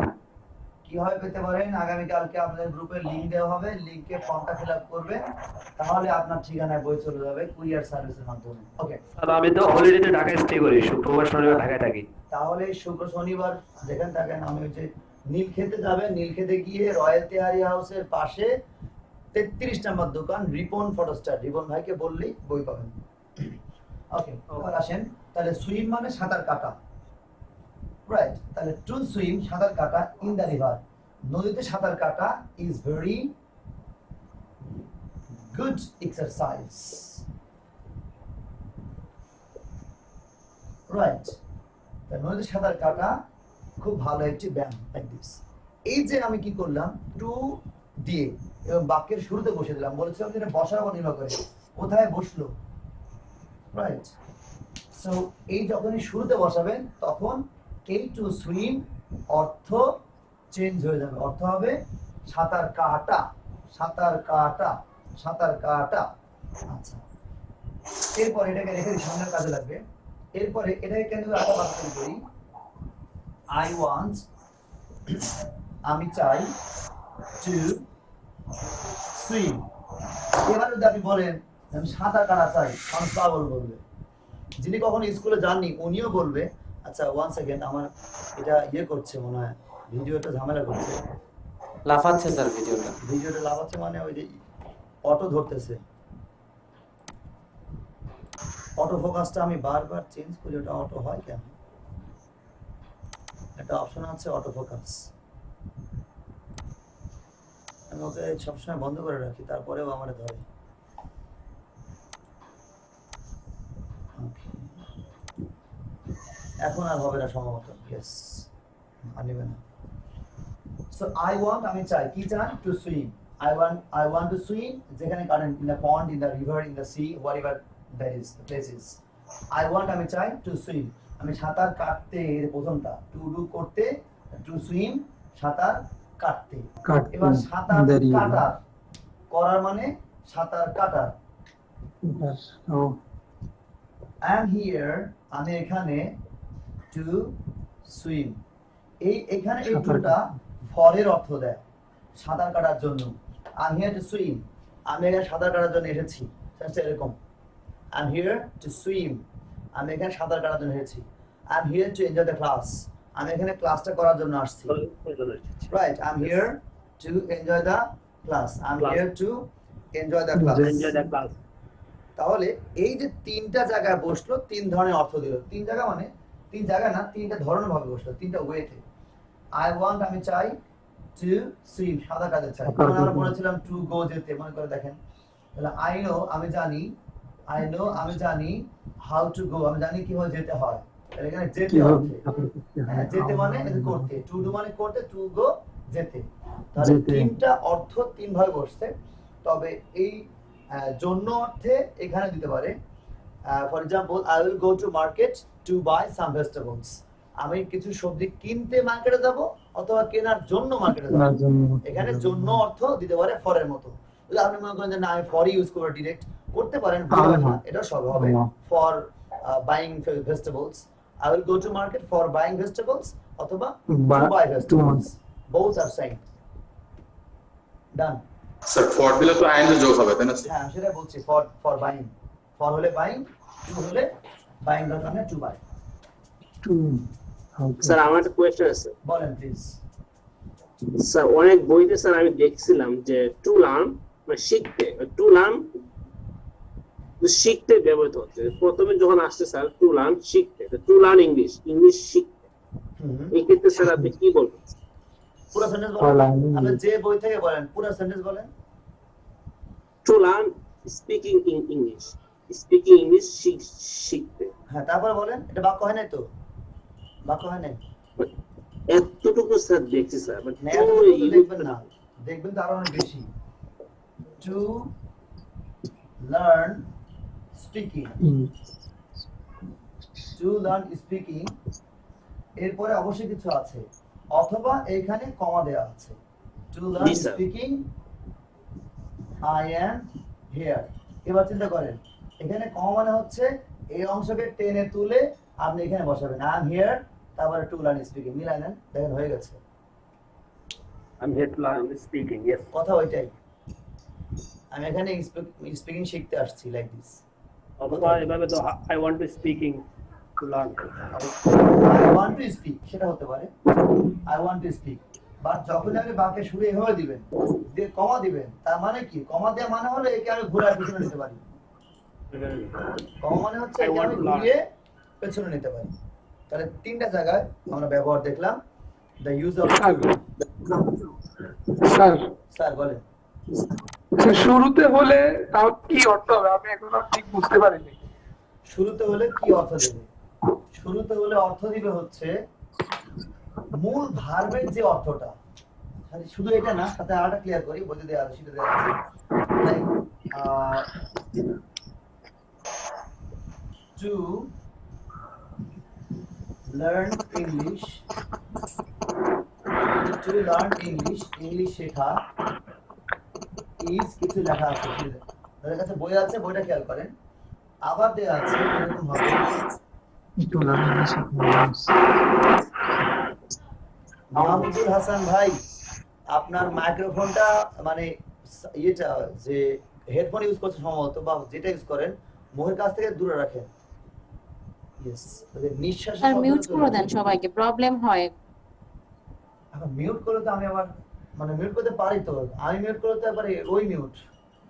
কিভাবে পেতে পারেন আগামী কালকে আপনাদের গ্রুপে লিংক দেওয়া হবে লিংকে ফর্মটা ফিল আপ করবেন তাহলে আপনার ঠিকানায় বই চলে যাবে কুরিয়ার সার্ভিসের মাধ্যমে ওকে স্যার আমি তো হলিডেতে ঢাকায় স্টে করি, শুক্রবার শনিবার ঢাকায় থাকি। তাহলে শুক্র শনিবার যেখানে থাকেন আমি ওই যে নীলক্ষেতে যাবেন নীলক্ষেতে গিয়ে রয়্যাল তেহারি হাউসের পাশে 33 নম্বর দোকান রিপন ফটোস্টার রিপন ভাইকে বললেই বই পাবেন ওকে এবার আসেন তাহলে সুইম মানে সাঁতার কাটা রাইট তাহলে টু সুইম সাঁতার কাটা ইন দ্য রিভার নদীতে সাঁতার কাটা is very good exercise right নদীতে সাঁতার কাটা খুব ভালো একটি ব্যায়াম লাইক দিস এই যে আমি কি করলাম টু দিয়ে এবং বাক্যের শুরুতে বসে দিলাম বলেছিলাম যে এটা বসার উপর নির্ভর করে কোথায় বসলো রাইট সো এই যখনই শুরুতে বসাবেন তখন এই টু সুইম অর্থ চেঞ্জ হয়ে যাবে অর্থ হবে সাঁতার কাটা সাঁতার কাটা সাঁতার কাটা আচ্ছা এরপর এটাকে রেখে দিই সামনের কাজে লাগবে এরপরে এটাকে কেন আলাদা বাক্য করি I want আমি চাই to swim এবার যদি আপনি বলেন আমি সাঁতার কাটা চাই মানুষ পাগল বলবে যিনি কখনো স্কুলে যাননি উনিও বলবে আচ্ছা ওয়ান সেকেন্ড আমার এটা করছে মনে হয় ভিডিওটা ঝামেলা করছে লাফাচ্ছে স্যার ভিডিওটা লাফাচ্ছে মানে ওই যে অটো ধরতেছে অটো ফোকাসটা আমি বারবার চেঞ্জ করি ওটা অটো হয় কেন একটা অপশন আছে অটো ফোকাস আমি ওকে সবসময় বন্ধ করে রাখি তারপরেও আমার ধরে এখন আর হবে না সম্ভবত ইয়েস আর নেবে না সো আই ওয়ান্ট আমি চাই কি চাই to swim I want to swim যেখানে current in the pond in the river in the sea whatever that is the place is I want আমি চাই টু সুইম আমি সাঁতার কাটতে প্রথমটা টু ডু করতে টু সুইম সাঁতার কাটতে এবার সাঁতার কাটার করার মানে সাঁতার কাটার I am here আমি এখানে টু সুইম এখানে এই টুটা ফরের অর্থ দেয় সাঁতার কাটার জন্য I am here to swim আমি এখানে সাঁতার কাটার জন্য এসেছি এরকম I am here to swim আমি এখানে সাঁতার কাটার জন্য এসেছি I am here to enjoy the class আমি এখানে ক্লাসটা করার জন্য আসছি right I am here to enjoy the class I am here to enjoy the class তাহলে এই যে তিনটা জায়গায় বসলো তিন ধরনের অর্থ দিল তিন জায়গা মানে তিন জায়গা না তিনটা ধরনের ভাবে বসলো তিনটা ওয়েতে I want আমি চাই to swim সাঁতার কাটতে চাই আমরা বলেছিলাম to go যেতে মনে করে দেখেন তাহলে I know আমি জানি how to go আমি জানি কিভাবে যেতে হয় তাহলে এখানে যেতে হবে হ্যাঁ যেতে মানে করতে to do মানে করতে to go যেতে তাহলে তিনটা অর্থ তিন ভাবে বসছে তবে এই জন্য অর্থে এখানে দিতে পারে for example I will go to market to buy some vegetables আমি কিছু সবজি কিনতে মার্কেটে যাব অথবা কেনার জন্য মার্কেটে যাব। আপনার জন্য এখানে জন্য অর্থ দিতে পারে ফরের মতো। যদি আপনি মনে করেন যে না আমি ফরই ইউজ করব ডিরেক্ট, করতে পারেন, ভুল হবে না, এটা সব হবে। For buying vegetables, I will go to market for buying vegetables অথবা to buy vegetables. Both are same. Done. Sir for দিলে তো আইএনজি যোগ হবে তাই না স্যার? হ্যাঁ সেটা বলছি, for buying. For হলে buying, to হলে buying এর মানে to buy. টু স্যার আমার একটা কোয়েশ্চেন আছে বলেন প্লিজ। স্যার অনেক বইতে স্যার আমি দেখছিলাম যে টু লার্ন মানে শিখতে, টু লার্ন শিখতে ব্যবহৃত হচ্ছে। প্রথমে যখন আসছে স্যার টু লার্ন শিখতে, টু লার্ন ইংলিশ, ইংলিশ শিখতে, এই ক্ষেত্রে স্যার আপনি কি বলবেন? পুরো সেন্টেন্স বলেন, আপনি যে বই থেকে বলেন পুরো সেন্টেন্স বলেন। To learn speaking in English, speaking English শিখতে। হ্যাঁ তারপর বলেন, এটা বাক্য হয় নাই তো? বাক্য হয় নাই? এতটুকু স্যার দেখছি স্যার, বাট না, এতটুকু তো দেখবেন না, দেখবেন তো আরো অনেক বেশি। To learn speaking, to learn speaking, এরপরে অবশ্যই কিছু আছে, অথবা এখানে কমা দেওয়া আছে। To learn G, sir. Speaking I am here. এবার চিন্তা করেন, এখানে কমা মানে হচ্ছে এই অংশকে টেনে তুলে আপনি এখানে বসাবেন আই এম হিয়ার, তারপরে টু লার্ন স্পিকিং, মিলাই নেন, দেখেন হয়ে গেছে। I'm here to learn speaking. Yes. কথা ওইটাই, আমি এখানে স্পিকিং শিখতে আসছি, লাইক দিস। অথবা এভাবে তো I want to speaking to learn. I want to speak, সেটা হতে পারে I want to speak. But যখন আপনি বাক্যে শুরু এভাবে দিবেন, দিয়ে কমা দিবেন, তার মানে কি? কমা দেওয়া মানে হলো একে আমি ঘুরায় পেছনে নিতে পারি। কমা মানে হচ্ছে I একে want আমি to learn. ঘুরিয়ে পেছনে নিতে পারি। তাহলে তিনটা জায়গায় আমরা ব্যবহার দেখলাম, the use of. Sir sir বলেন। শুরুতে হলে তাও কি অর্থ হবে আমি এখনো ঠিক বুঝতে পারিনি। শুরুতে হলে কি অর্থ দেবে? শুরুতে হলে অর্থ দিবে হচ্ছে মূল ভার্বের যে অর্থটা, খালি শুধু এটা না, সাথে আরেকটা ক্লিয়ার করি, বলতে দেওয়া আছে, সেটা দেওয়া আছে। Like to learn English, two learn English, English শেখা, ইজ কিছু লেখা আছে, তাদের কাছে বই আছে, বইটা খেয়াল করেন। আবার দেওয়া আছে এরকম ভাবে, মাহমুদুল হাসান ভাই আপনার মাইক্রোফোনটা মানে ইয়েটা যে হেডফোন ইউজ করছে সম্ভবত, বা যেটা ইউজ করেন মুখের কাছ থেকে দূরে রাখেন। ইয়েস, নিঃশ্বাস স্যার মিউট করে দেন সবাইকে, প্রবলেম হয়। এখন মিউট করলে তো আমি আবার মানে মিউট করতে পারি তো, আমি মিউট করলে তো একবারে ওই মিউট,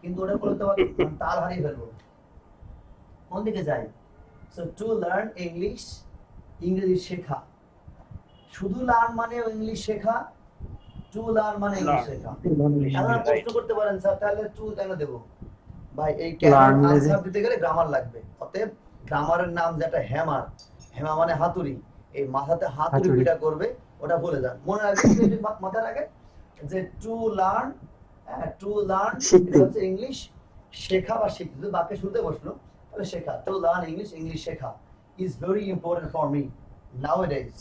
কিন্তু ওটা করলে তো আবার তাল হারিয়ে ফেলবো। কোন দিকে যাই? সো টু লার্ন ইংলিশ, ইংরেজি শেখা। শুধু লার্ন মানে ইংলিশ শেখা, টু লার্ন মানে ইংলিশ শেখা। এখন প্রশ্ন করতে পারেন স্যার তাহলে টু কেন দেব? ভাই এই কেন আনসার দিতে গেলে গ্রামার লাগবে। অতএব গ্রামারের নাম যেটা হ্যামার, হ্যামার মানে হাতুড়ি, এই মাথাতে হাতুড়ি পিটা করবে, ওটা বলে যান, মনে রাখবেন মাথায় রাখেন যে টু লার্ন, টু লার্ন হচ্ছে ইংলিশ শেখা বা শিখতে। যদি বাক্যে শুরুতে বসলো তাহলে শেখা, টু লার্ন ইংলিশ, ইংলিশ শেখা is very important for me nowadays.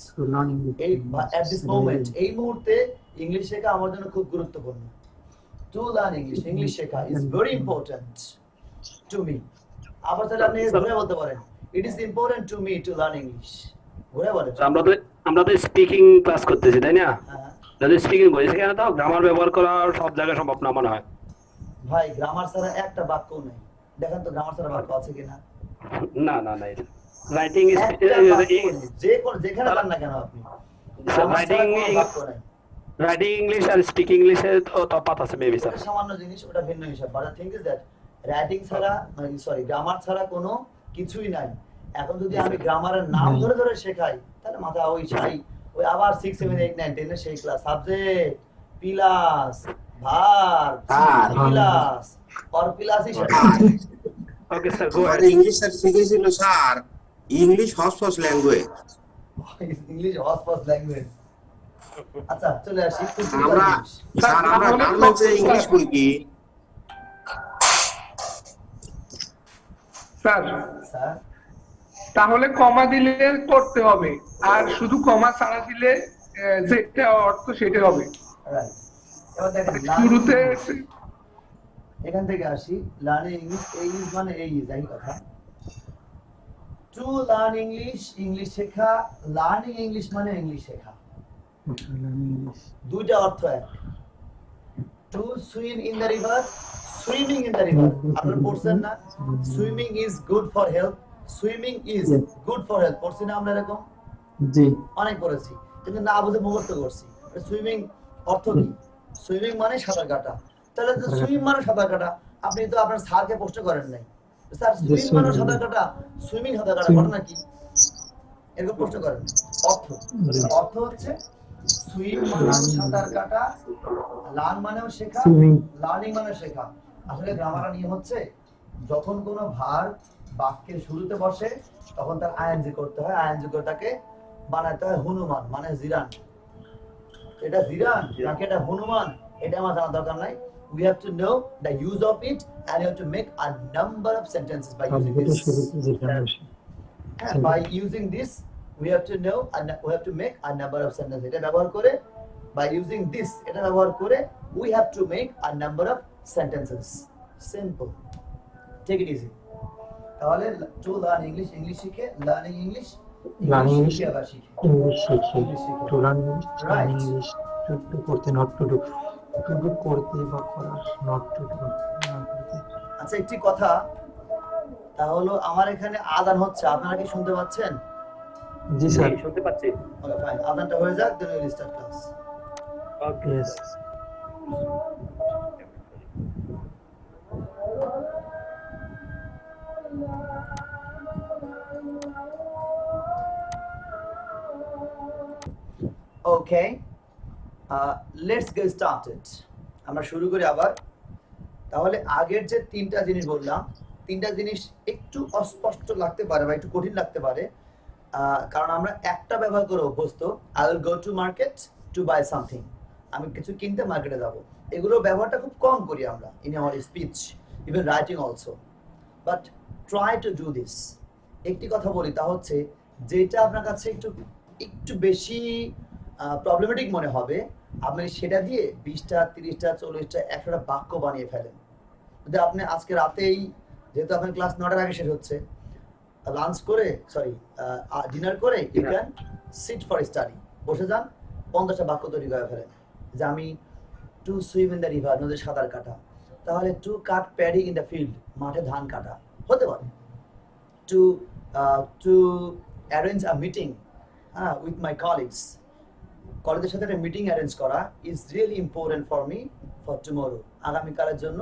এই এট দিস মোমেন্ট, এই মুহূর্তে ইংলিশ শেখা আমার জন্য খুব গুরুত্বপূর্ণ। টু লার্ন ইংলিশ, ইংলিশ শেখা is very important to me. আবার তাহলে আপনি ঘুরে বলতে পারেন it is important to me two learn English, ঘুরে বলেন। আমরা তো স্পিকিং ক্লাস করতেছি তাই না? হ্যাঁ যদি স্পিকিং করি সেখানে তো গ্রামার ব্যবহার করা সব জায়গায় সম্ভব না মনে হয়। ভাই গ্রামার ছাড়া একটা বাক্য নেই, দেখেন তো গ্রামার ছাড়া বাক্য আছে কিনা? না না না, রাইটিং যেখানে পান না কেন আপনি, রাইটিং ইংলিশ আর স্পিকিং ইংলিশে তো তফাৎ আছে মেবি স্যার। সামান্য জিনিস, ওটা ভিন্ন হিসাব। But thing is that writing ছাড়া সরি গ্রামার ছাড়া কোনো কিছুই নাই। এখন যদি আমি গ্রামারের নাম ধরে ধরে শেখাই তাহলে মাথা ওই চাই ওই আবার 6 7 8 9 10 এর সেই class, subject plus verb plus or plus ই ওকে স্যার গো আমাদের ইংলিশ স্যার শিখেছিল স্যার ইংলিশ হসপস ল্যাঙ্গুয়েজ। ইংলিশ হসপস ল্যাঙ্গুয়েজ। আচ্ছা চলে আসি, আমরা স্যার আমরা গার্মেন্টসে ইংলিশ বলি কি স্যার স্যার তাহলে কমা দিলে করতে হবে, আর শুধু কমা ছাড়া দিলে যেটা অর্থ সেটা হবে। রাইট। এবার দেখেন শুরুতে এখান থেকে আসি, লার্নিং ইংলিশ, এই ইজ মানে এই ইজ একই কথা। টু লার্ন ইংলিশ, ইংলিশ শেখা, লার্নিং ইংলিশ মানে ইংলিশ শেখা, দুইটা অর্থ এক। Two swim in the river, swimming in the river, আপনারা পড়ছেন না? Swimming is good for health, swimming is good for health, পড়ছি না আমরা এরকম? জি অনেক পড়েছি, কিন্তু না বুঝে মুখস্থ করছি। সুইমিং অর্থ কি? সুইমিং মানে সাঁতার কাটা। তাহলে সুইম মানে সাঁতার কাটা, আপনি তো আপনার স্যারকে প্রশ্ন করেন নাই, স্যার সুইম মানে সাঁতার কাটা, সুইমিং সাঁতার কাটা ঘটনা কি? এরকম প্রশ্ন করেন। অর্থ অর্থ হচ্ছে সুইম মানে সাঁতার কাটা, লার্ন মানেও শেখা, লার্নিং মানে শেখা। আসলে গ্রামার নিয়ম হচ্ছে যখন কোনো ভার বাক্যের শুরুতে বসে তখন তার আইএনজি করতে হয়, আইএনজি করে তাকে বানাতে হয় হনুমান মানে জিরান। এটা জিরান নাকি এটা হনুমান এটা আমার জানা দরকার নাই। We have to know the use of it and you have to make a number of sentences by using this. By using this we have to know and we have to make a number of sentences. এটা ব্যবহার করে by using this এটা ব্যবহার করে we have to make a number of sentences. Simple. Take it easy. তাহলে to learn English, English শিখে, learning English, Learning English, শিখে আবার শিখে। ইংলিশ শিখি, English শিখে। To learn English, Right. English, to do করতে, not to do, to do করতে বা করা, নট টু ডু না করতে। আচ্ছা একটি কথা, তা হলো আমার এখানে আজান হচ্ছে, আপনারা কি শুনতে পাচ্ছেন? জি স্যার। শুনতে পাচ্ছি। ওকে ফাইন, আজানটা হয়ে যাক then will start class. Okay Yes. Okay, let's get started. আমরা শুরু করি আবার। তাহলে আগের যে তিনটা জিনিস বললাম, তিনটা জিনিস একটু অস্পষ্ট লাগতে পারে বা একটু কঠিন লাগতে পারে, কারণ আমরা একটা ব্যবহার করে অভ্যস্ত। I will go to market to buy something, আমি কিছু কিনতে মার্কেটে যাব। এগুলো ব্যবহারটা খুব কম করি আমরা in our speech, even writing also. But try to do this. একটি কথা বলি, তা হচ্ছে যেটা আপনার কাছে একটু একটু বেশি প্রবলেমেটিক মনে হবে, আপনি সেটা দিয়ে 20টা 30টা 40টা 100টা বাক্য বানিয়ে ফেলেন। যদি আপনি আজকে রাতেই, যেহেতু আপনার ক্লাস 9টার আগে শেষ হচ্ছে, লাঞ্চ করে ডিনার করে you can sit for study, বসে যান, 50টা বাক্য তৈরি করে ফেলেন। যে আমি to swim in the river, নদীর সাঁতার কাটা, তাহলে to cut paddy in the field, মাঠে ধান কাটা হতে পারে। To arrange a meeting with my colleagues, কলেজের সাথে একটা মিটিং অ্যারেঞ্জ করা is really important for me for tomorrow, আগামীকালের জন্য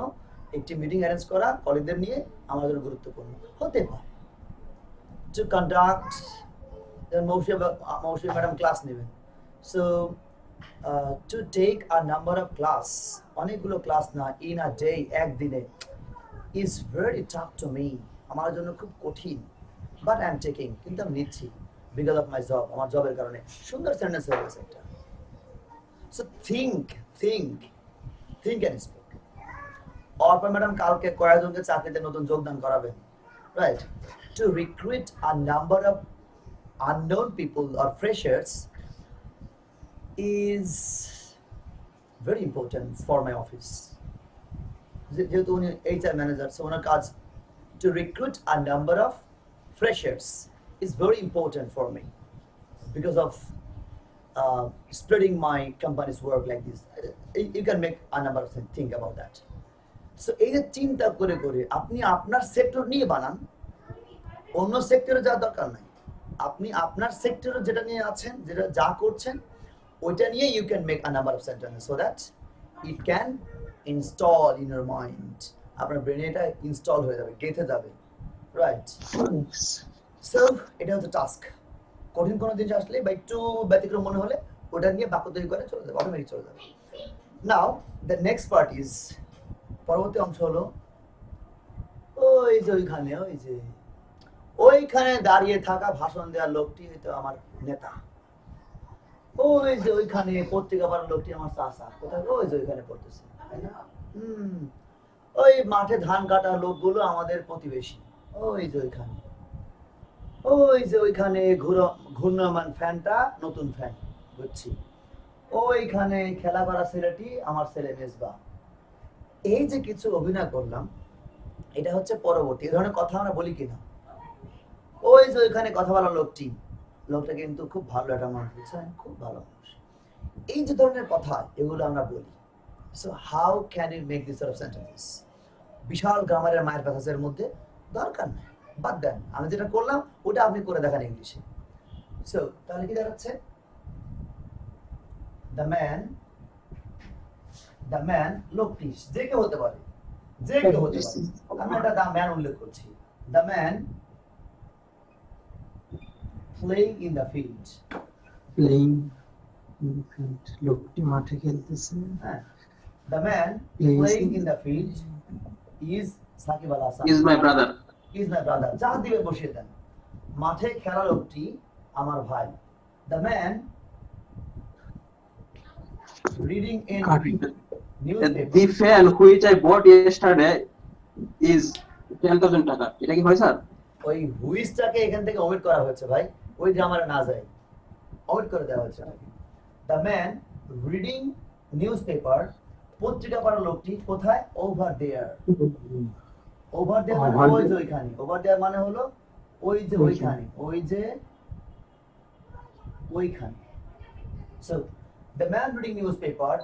একটি মিটিং অ্যারেঞ্জ করা কলিগদের নিয়ে আমার জন্য গুরুত্বপূর্ণ হতে পারে। To conduct, Moushumi madam class নেবেন, so to take a number of class, অনেকগুলো ক্লাস না ইন আ ডে, একদিনে, is very tough to me, আমার জন্য খুব কঠিন। বাট আই এম টেকিং, কিন্তু আমি নিচ্ছি বিকজ অফ মাই জব, আমার জবের কারণে। সুন্দর সেন্টেন্স হয়ে গেছে একটা। So think and speak. Arpa madam কালকে কয়েকজনকে চাকরিতে নতুন যোগদান করাবেন, right? Two recruit a number of unknown people or freshers is very important for my office. যেহেতু উনি HR ম্যানেজার, সো ওনার কাজ to recruit a number of freshers is very important for me because of spreading my company's work like this. You can make a number of things, think about that. So এই যে চিন্তা করে করে আপনি আপনার sector নিয়ে বানান, অন্য সেক্টরে যাওয়ার দরকার নাই। আপনি আপনার সেক্টরে যেটা নিয়ে আছেন, যেটা যা করছেন, ওইটা নিয়ে you can make a number of sentences so that it can install in your mind, আপনার ব্রেনে এটা ইনস্টল হয়ে যাবে, গেঁথে যাবে, রাইট? সো এটা হচ্ছে টাস্ক। কঠিন কোনো জিনিস আসলে বা একটু ব্যতিক্রম মনে হলে ওটা নিয়ে বাক্য তৈরি করে চলে যাবে, অটোমেটিক চলে যাবে। নাও দ্য নেক্সট পার্ট ইজ, পরবর্তী অংশ হলো ওই যে ওইখানে দাঁড়িয়ে থাকা ভাষণ দেওয়ার লোকটি হয়তো আমার নেতা, ওই যে ওইখানে পত্রিকা পড়ার লোকটি আমার চাচা, কোথায়? ওই যে ওইখানে পড়তেছে, তাই না? ওই মাঠে ধান কাটার লোকগুলো আমাদের প্রতিবেশী, ওই যে ওইখানে। ওই যে ওইখানে ঘূর্ণমান ফ্যানটা নতুন ফ্যান, বুঝছি। ওইখানে খেলা করা ছেলেটি আমার ছেলে মেজবা। এই যে কিছু অভিনয় করলাম, এটা হচ্ছে পরবর্তী। এই ধরনের কথা আমরা বলি কিনা? ওই যে ওইখানে কথা বলা লোকটা কিন্তু খুব ভালো একটা মানুষ, বুঝছেন, খুব ভালো মানুষ। এই যে ধরনের কথা, এগুলো আমরা বলি। So how can you make this sort of sentences? বিশাল গ্রামারের মায়ের প্যাসেজের মধ্যে দরকার নেই, বাদ দেন। আমি যেটা করলাম ওটা আপনি করে দেখান ইংলিশে। সো তাহলে কি দাঁড়াচ্ছে? দ্য ম্যান লোকটি যে কেউ হতে পারে, যে কেউ হতে পারে। আমি একটা দ্য ম্যান উল্লেখ করছি। The man playing in the field. Playing লোকটি মাঠে খেলতেছে। হ্যাঁ, the man Plays playing in- in the field is Shakib Al Hasan. Is my brother. Is my brother. যা দিবে বসিয়ে দেন। মাঠে খেলা লোকটি আমার ভাই। The man reading in newspaper. The fan which I bought yesterday is 10,000 টাকা। এটা কি হয় স্যার? ওই হুইসটাকে এখান থেকে ওমিট করা হয়েছে ভাই, ওই গ্রামারে না যায়, ওমিট করে দেওয়া হয়েছে। দ্য ম্যান রিডিং নিউজপেপার, পত্রিকা পড়া লোকটি কোথায়? ওভার দেয়ার। ওভার দেয়ার মানে Over ওই যে there. ওইখানে। ওভার দেয়ার মানে হলো ওই যে ওইখানে, ওই যে ওইখানে। So the man reading newspaper,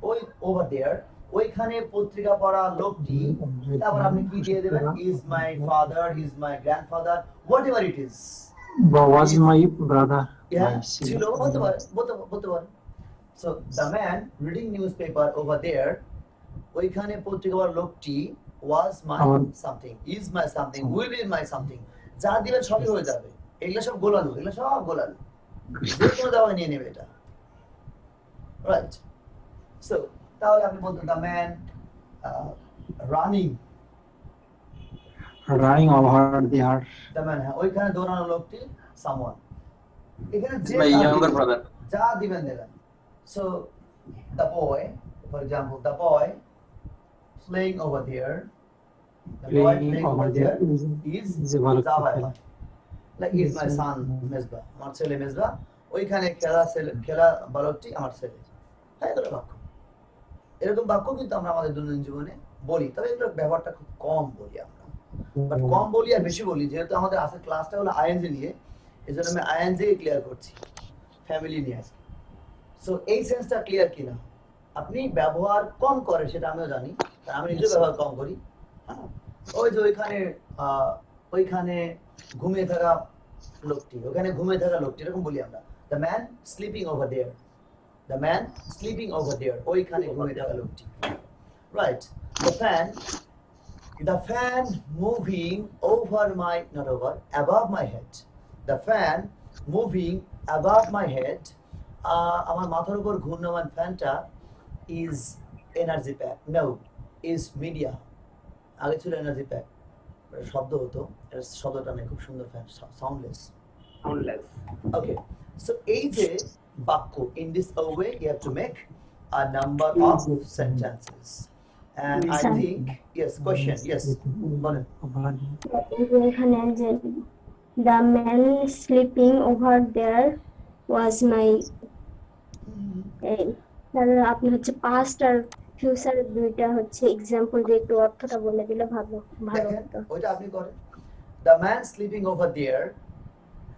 ওই ওভার দেয়ার, ওইখানে পত্রিকা পড়া লোকটি। তারপর আপনি কি দিয়ে দেবেন? Is my father, is my grandfather, whatever it is. Was my brother. ছিল, বলতে পারে, বলতে পারে। So the man reading newspaper over there, ওইখানে পত্রিকা পড়া লোকটি was my something, is my something, will be my something. যা দিবেন সবই হয়ে যাবে। এগুলো সব গোলালো, এগুলো সব গোলালো, যে কোনো দাওয়া নিয়ে নেবে এটা, রাইট? সো তাহলে আপনি বলতেন the man running, running over there. The man, হ্যাঁ, ওইখানে দৌড়ানো লোকটি সামওয়ান। এখানে যে My যা younger দিবেন, brother. যা দিবেন দেবেন। So the boy, for example, the boy playing over there, the boy playing over there is যা ভাই ভাই, like is my son Mezba, আমার ছেলে মেজবা। ওইখানে খেলা বালকটি আমার ছেলে। হ্যাঁ, এগুলো বাক্য, এরকম বাক্য কিন্তু আমরা আমাদের দৈনন্দিন জীবনে বলি, তবে এগুলোর ব্যবহারটা খুব কম বলি আমরা। বাট কম বলি আর বেশি বলি, যেহেতু আমাদের আজকের ক্লাসটা হলো আইএনজি নিয়ে, এই জন্য আমি আইএনজি ক্লিয়ার করছি, ফ্যামিলি নিয়ে আসি। সো এই সেন্সটা ক্লিয়ার কিনা? আপনি ব্যবহার কম করেন সেটা আমিও জানি, আমি নিজেও ব্যবহার কম করি। হ্যাঁ, ওই যে ওইখানে ঘুমিয়ে থাকা লোকটি, ওখানে ঘুমিয়ে থাকা লোকটি, এরকম বলি আমরা। The man sleeping over there, the man sleeping over there, ওইখানে ঘুমিয়ে থাকা লোকটি, right? The fan moving over my, not over, above my head. The fan moving above my head. আমার মাথার উপর ঘূর্ণমান ফ্যানটা is energy pack. No, is media. আগে ছিল এনার্জি প্যাক, শব্দ হতো, এর শব্দটা নেই, খুব সুন্দর ফ্যান, সাউন্ডলেস। Okay, so এই যে বাক্য, in this way you have to make a number of sentences. And I think, yes, question, yes, বলেন। এখানে যে the man sleeping over there was my, তাহলে আপনি হচ্ছে পাস্ট আর ফিউচার দুইটা হচ্ছে এক্সাম্পল দিয়ে একটু অর্থটা বলে দিলে ভালো দেখেন, হতো। ওইটা আপনি করেন। The man sleeping over there,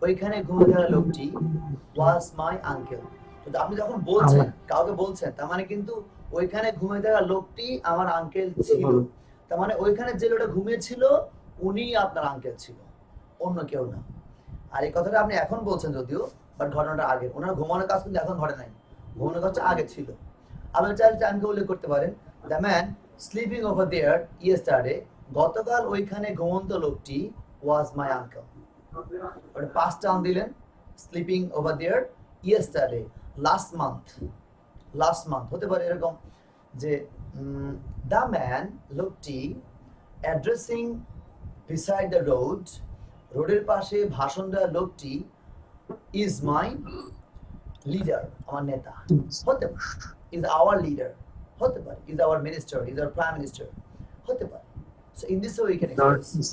ওইখানে ঘুমিয়ে থাকা লোকটি was my uncle. তো আপনি যখন বলছেন, কাউকে বলছেন, তার মানে কিন্তু ওইখানে ঘুমিয়ে থাকা লোকটি আমার আঙ্কেল ছিল। তার মানে ওইখানে যে লোকটা ঘুমিয়েছিল উনি আপনার আঙ্কেল ছিল, অন্য কেউ না। আর এই কথাটা আপনি এখন বলছেন যদিও, বাট ঘটনাটা আগে। ওনার ঘুমানোর কাজ কিন্তু এখন ঘটে নাই, ঘুমানোর কাজটা আগে ছিল। আপনি চাইলে টাইমকে উল্লেখ করতে পারেন, the man sleeping over there yesterday, গতকাল ওইখানে ঘুমন্ত লোকটি was my uncle. Past term দিলেন, sleeping over there yesterday, last month হতে পারে এরকম যে দ্য ম্যান লোকটি অ্যাড্রেসিং বিসাইড দ্য রোড, রোডের পাশে ভাষণ দেওয়া লোকটি ইজ মাই লিডার, আমার নেতা। হতে পারে ইজ আওয়ার লিডার, হতে পারে is our minister, is our prime minister, হতে পারে। So in this way we can express.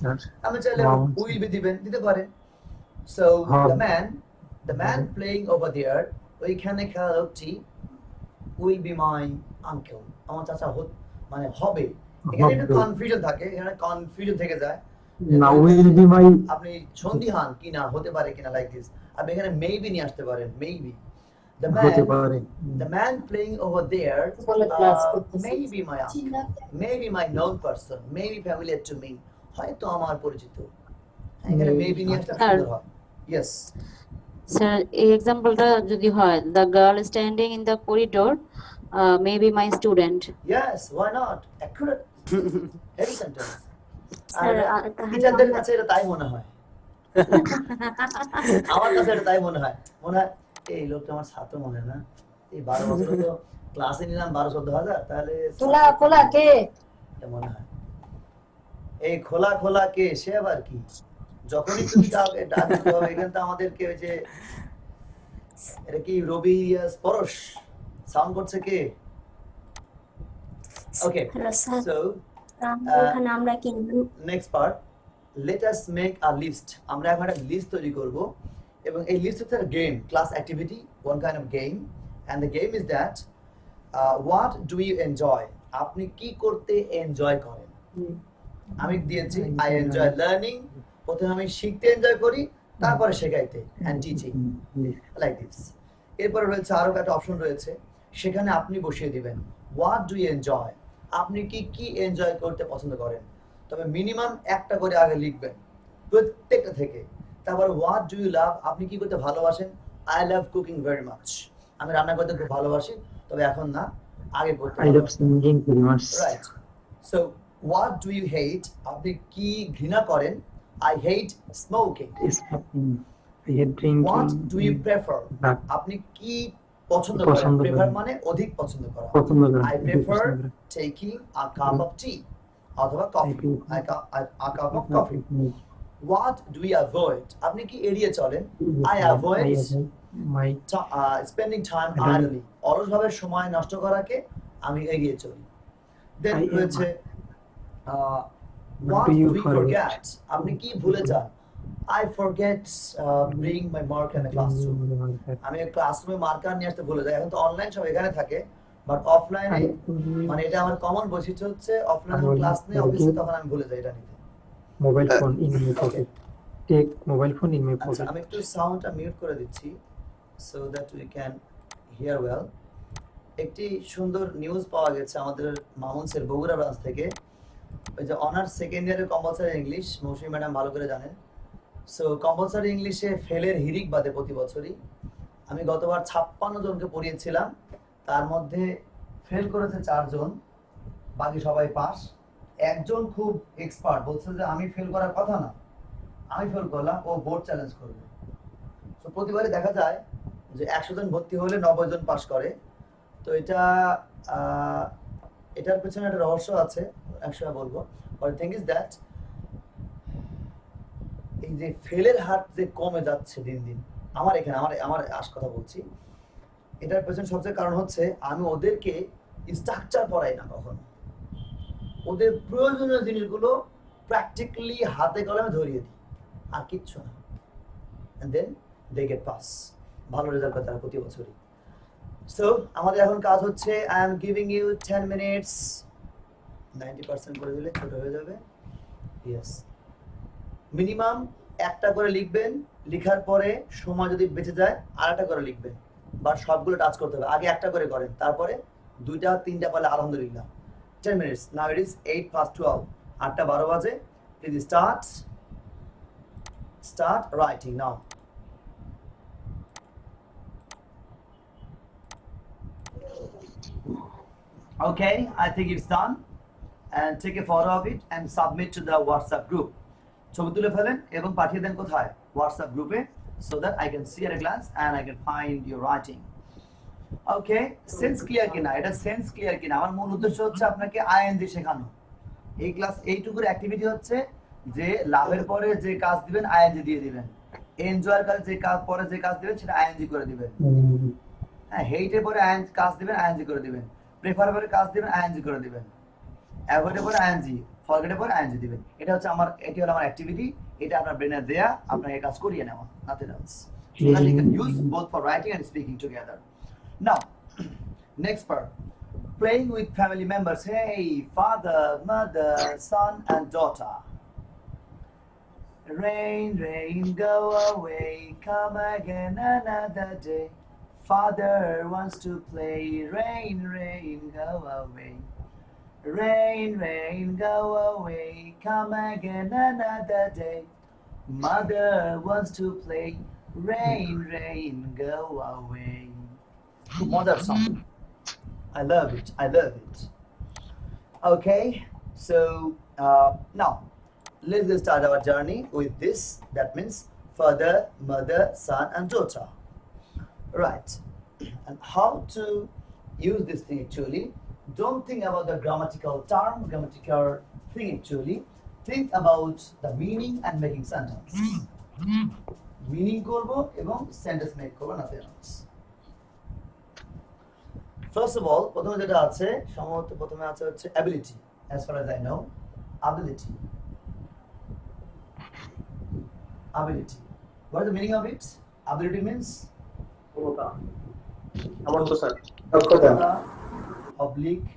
আমি চাইলে উইল বি দিবেন, দিতে পারেন। So Hobby. the man playing over there, ওইখানে খেলা লোকটি will be my uncle. আমার চাচা মানে হবে। এখানে একটু হবে। কনফিউশন থাকে, এখানে কনফিউশন থেকে যায়। না will be my আপনি সন্দিহান কিনা হতে পারে কিনা লাইক দিস, আপনি এখানে মেবি নিয়ে আসতে পারেন, মেবি হতে পারে। the man playing over there maybe my uncle, maybe my known person, maybe familiar to me, হয়তো আমার পরিচিত। এখানে মেবি নিয়ে আসতে সুন্দর হয়। ইয়েস স্যার এই এক্সাম্পলটা যদি হয় the girl standing in the corridor maybe my student. Yes why not, accurate heavy sentence। Sir তাহলে টিচারদের আমরা কাছে এটা তাই মনে হয়, আমার কাছে এটা তাই মনে হয় এই লোকটা আমার ছাত্র মনে হয় না, এই 12 বছর তো ক্লাসে নিলাম 12-14 হাজার, তাহলে খোলা কে এটা মনে হয় এই খোলা কে, সে আবার কি? যখনই তুমি কাউকে ডাকতে হবে এখানে তো আমাদেরকে ওই যে এটা কি রবি পরশ সাউন্ড করছে কে? ওকে হ্যালো স্যার, সো এখানে আমরা কি next part, let us make a list. আমরা এখন একটা লিস্ট তৈরি করব এবং এই লিস্ট হচ্ছে game, class activity, one kind of game, and the game is that what do you enjoy, আপনি কি করতে এনজয় করেন। আমি দিয়েছি আই এনজয় লার্নিং, প্রথমে আমি শিখতে এনজয় করি, তারপরে শেখাইতে এন্ড টিচিং লাইক দিস। এরপরে রয়েছে আরো একটা অপশন রয়েছে, সেখানে আপনি বসিয়ে দিবেন হোয়াট ডু ইউ এনজয়, আপনি কি এনজয় করতে পছন্দ করেন। তবে মিনিমাম একটা করে আগে লিখবেন প্রত্যেকটা থেকে। তারপর হোয়াট ডু ইউ লাভ, আপনি কি করতে ভালোবাসেন। I love cooking very much, আমি রান্না করতে খুব ভালোবাসি, তবে এখন না, আগে করতে I love singing very much. Right. So what do you hate, আপনি কি ঘৃণা করেন। I hate smoking. Smoking. I hate drinking. হোয়াট ডু ইউ প্রেফার, That আপনি কি পছন্দ করেন। পছন্দ করেন। প্রেফার মানে অধিক পছন্দ করা। পছন্দ করেন। I prefer taking a cup of tea অথবা coffee, a cup of coffee. What do we avoid, আপনি কি এড়িয়ে চলেন। I avoid my spending time Idly. idly, অলসভাবে সময় নষ্ট করাকে আমি এড়িয়ে চলি। Then I রয়েছে what do do you we forget? forget, আপনি কি ভুলে যান। I forget bring my marker in the classroom, আমি ক্লাসরুমে মার্কার নিয়ে আসতে ভুলে যাই। এখন তো অনলাইন সব এখানে থাকে, বাট অফলাইনে মানে এটা আমার কমন বৈশিষ্ট্য হচ্ছে, অফলাইনে ক্লাস নিয়ে অফিসে তখন আমি ভুলে যাই এটা নিতে। mobile phone in my pocket. Take mobile phone in my আচ্ছা pocket. আমি একটু সাউন্ডটা মিউট করে দিচ্ছি so that we can here well. একটি সুন্দর নিউজ পাওয়া গেছে আমাদের মামুনসের বগুড়া ব্রাঞ্চ থেকে, ওই যে অনার্স সেকেন্ড ইয়ারের কম্পালসারি ইংলিশ, মৌসুমী ম্যাডাম ভালো করে জানেন। সো কম্পালসারি ইংলিশে ফেলের হিরিক বাদে প্রতি বছরই আমি গতবার 56 জনকে পড়িয়েছিলাম, তার মধ্যে ফেল করেছে 4 জন, বাকি সবাই পাস। একজন খুব এক্সপার্ট বলছে যে আমি ফেল করার কথা না, আমি ফেল করলাম, ও বোর্ড চ্যালেঞ্জ করবে। তো প্রতিবারই দেখা যায় যে 100 জন ভর্তি হলে 90 জন পাস করে। তো এটার পেছনে একটা রহস্য আছে, একসময় বলবো। বাট থিং ইজ দ্যাট এই যে ফেলের হার যে কমে যাচ্ছে দিন দিন, আমার এখানে আমার কথা বলছি, এটার পেছনে সবচেয়ে কারণ হচ্ছে আমি ওদেরকে স্ট্রাকচার পড়াই না কখনো, ওদের প্রয়োজনীয় জিনিসগুলো প্র্যাকটিক্যালি হাতে কলমে ধরিয়ে দিই, আর কিচ্ছু না। And then they get pass, ভালো রেজাল্ট করে তারা প্রতি বছরই। সো আমাদের এখন কাজ হচ্ছে I am giving you 10 minutes, 90% করে দিলে ছোট হয়ে যাবে। ইয়েস, মিনিমাম একটা করে লিখবেন, লেখার পরে সময় যদি বেঁচে যায় আরেকটা করে লিখবেন, বা সবগুলো টাচ করতে হবে। আগে একটা করে করেন, তারপরে 2টা 3টা পারলে আলহামদুলিল্লাহ। 10 minutes, now it is 8:12, 8:12 বাজে। Please start writing now. Okay, I think it's done, and take a photo of it and submit to the WhatsApp group. ছবি তুলে ফেলেন এবং পাঠিয়ে দেন কোথায়, হোয়াটসঅ্যাপ গ্রুপে, so that I can see at a glance and I can find your writing. Okay, sense clear কিনা, এটা sense clear কিনা। আমার মূল উদ্দেশ্য হচ্ছে আপনাকে আইএনজি শেখানো। এই ক্লাস এইটুকুর অ্যাক্টিভিটি হচ্ছে যে লাভের পরে যে কাজ দিবেন আইএনজি দিয়ে দিবেন, এনজয়ের কাজ যে কাজ পরে যে কাজ দিবেন সেটা আইএনজি করে দিবেন। হ্যাঁ, হেইটের পরে কাজ দিবেন আইএনজি করে দিবেন, প্রেফার পরে কাজ দিবেন আইএনজি করে দিবেন, অ্যাভয়েডের পরে আইএনজি, ফরগেটের পরে আইএনজি দিবেন। এটা হচ্ছে আমার, এটি হলো আমার অ্যাক্টিভিটি। এটা আপনার ব্রেনে দেয়া আপনাকে কাজ করিয়ে নেওয়া, nothing else. So that you can use both for writing and speaking together. Now, next part. Playing with family members. Hey, father, mother, son, and daughter. Rain, rain, go away, come again another day. Father wants to play, rain, rain, go away. Rain, rain, go away, come again another day. Mother wants to play, rain, rain, go away. Mother song. I love it, I love it. Okay, so now let's just start our journey with this. That means father, mother, son, and daughter. Right. And how to use this thing actually? Don't think about the grammatical term, grammatical thing actually. Think about the meaning and making sentence. Meaning korbo ebong sentence make korbo, nothing else. First of all, প্রথমে যেটা আছে সম্ভবত প্রথমে আছে হচ্ছে ability. As far as I know, ability. Ability. What is the meaning of it? Ability means সামর্থ্য sir, দক্ষতা, oblique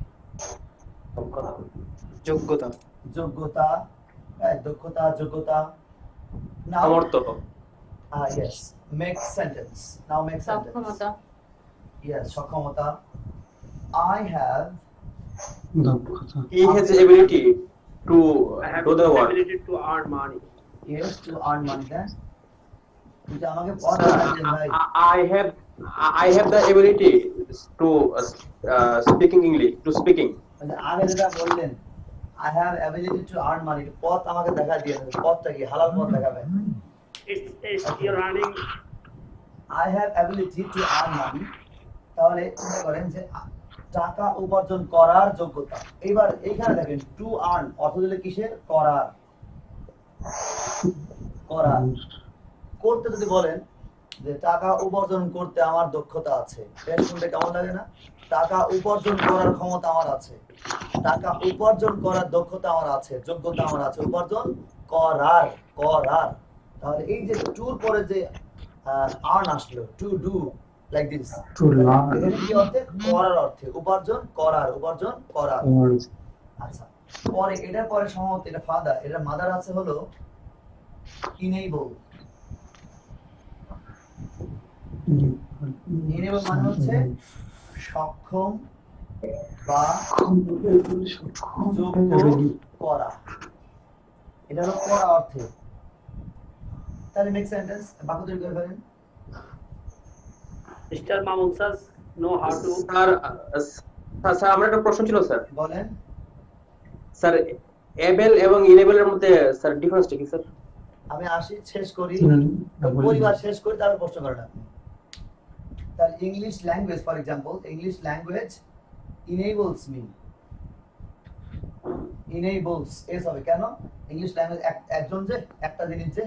যোগ্যতা, যোগ্যতা, right? দক্ষতা, যোগ্যতা. Now, সামর্থ্য। yes. Make sentence. Now make sentence. সক্ষমতা, Yes, সক্ষমতা. I have. দক্ষতা, He has the ability to do the work. to earn money. Yes, to earn money. Then. কিন্তু আমাকে পড়া লাগবে ভাই। I have the ability to speaking English, to speaking. মানে আগে যেটা বললেন, I have ability to earn money. পথ আমাকে দেখা দিয়ে দেবে। পথটা কি হালাল পথ দেখাবে? It's you're earning. I have ability to earn money. তাহলে চিন্তা করেন যে টাকা উপার্জন করার যোগ্যতা। এবার এইখানে দেখেন to earn অর্থ দিলে কিসের? করার। করার। করতে যদি বলেন যে টাকা উপার্জন করতে আমার দক্ষতা আছে, এটা শুনতে কেমন লাগে না? টাকা উপার্জন করার ক্ষমতা আমার আছে, টাকা উপার্জন করার দক্ষতা আমার আছে, যোগ্যতা আমার আছে, উপার্জন করার, করার। তাহলে এই যে টুর পরে যে আর্ন আসলো, to do like this, to learn, এখানে কি অর্থে? করার অর্থে, উপার্জন করার, উপার্জন করার। আচ্ছা, পরে এটার পরে সম্ভবত এটা ফাদার, এটা মাদার আছে হলো ইনেবল। ইনেবল মানে হচ্ছে সক্ষম বা যোগ্য করা, এটা হলো করা অর্থে। তাহলে নেক্সট সেন্টেন্স বাক্য তৈরি করে ফেলেন। Mr. Mamun sir know how to. Sir আমার একটা প্রশ্ন ছিল স্যার। বলেন। স্যার এবেল এবং ইনেবল এর মধ্যে স্যার ডিফারেন্সটা কি স্যার? আমি আসি, শেষ করি, পরিবার শেষ করি, তারপর প্রশ্ন করেন আপনি। তার English language, for example, English language enables me. enables S হবে কেন? ইংলিশ ল্যাঙ্গুয়েজ একজন যে একটা জিনিস যে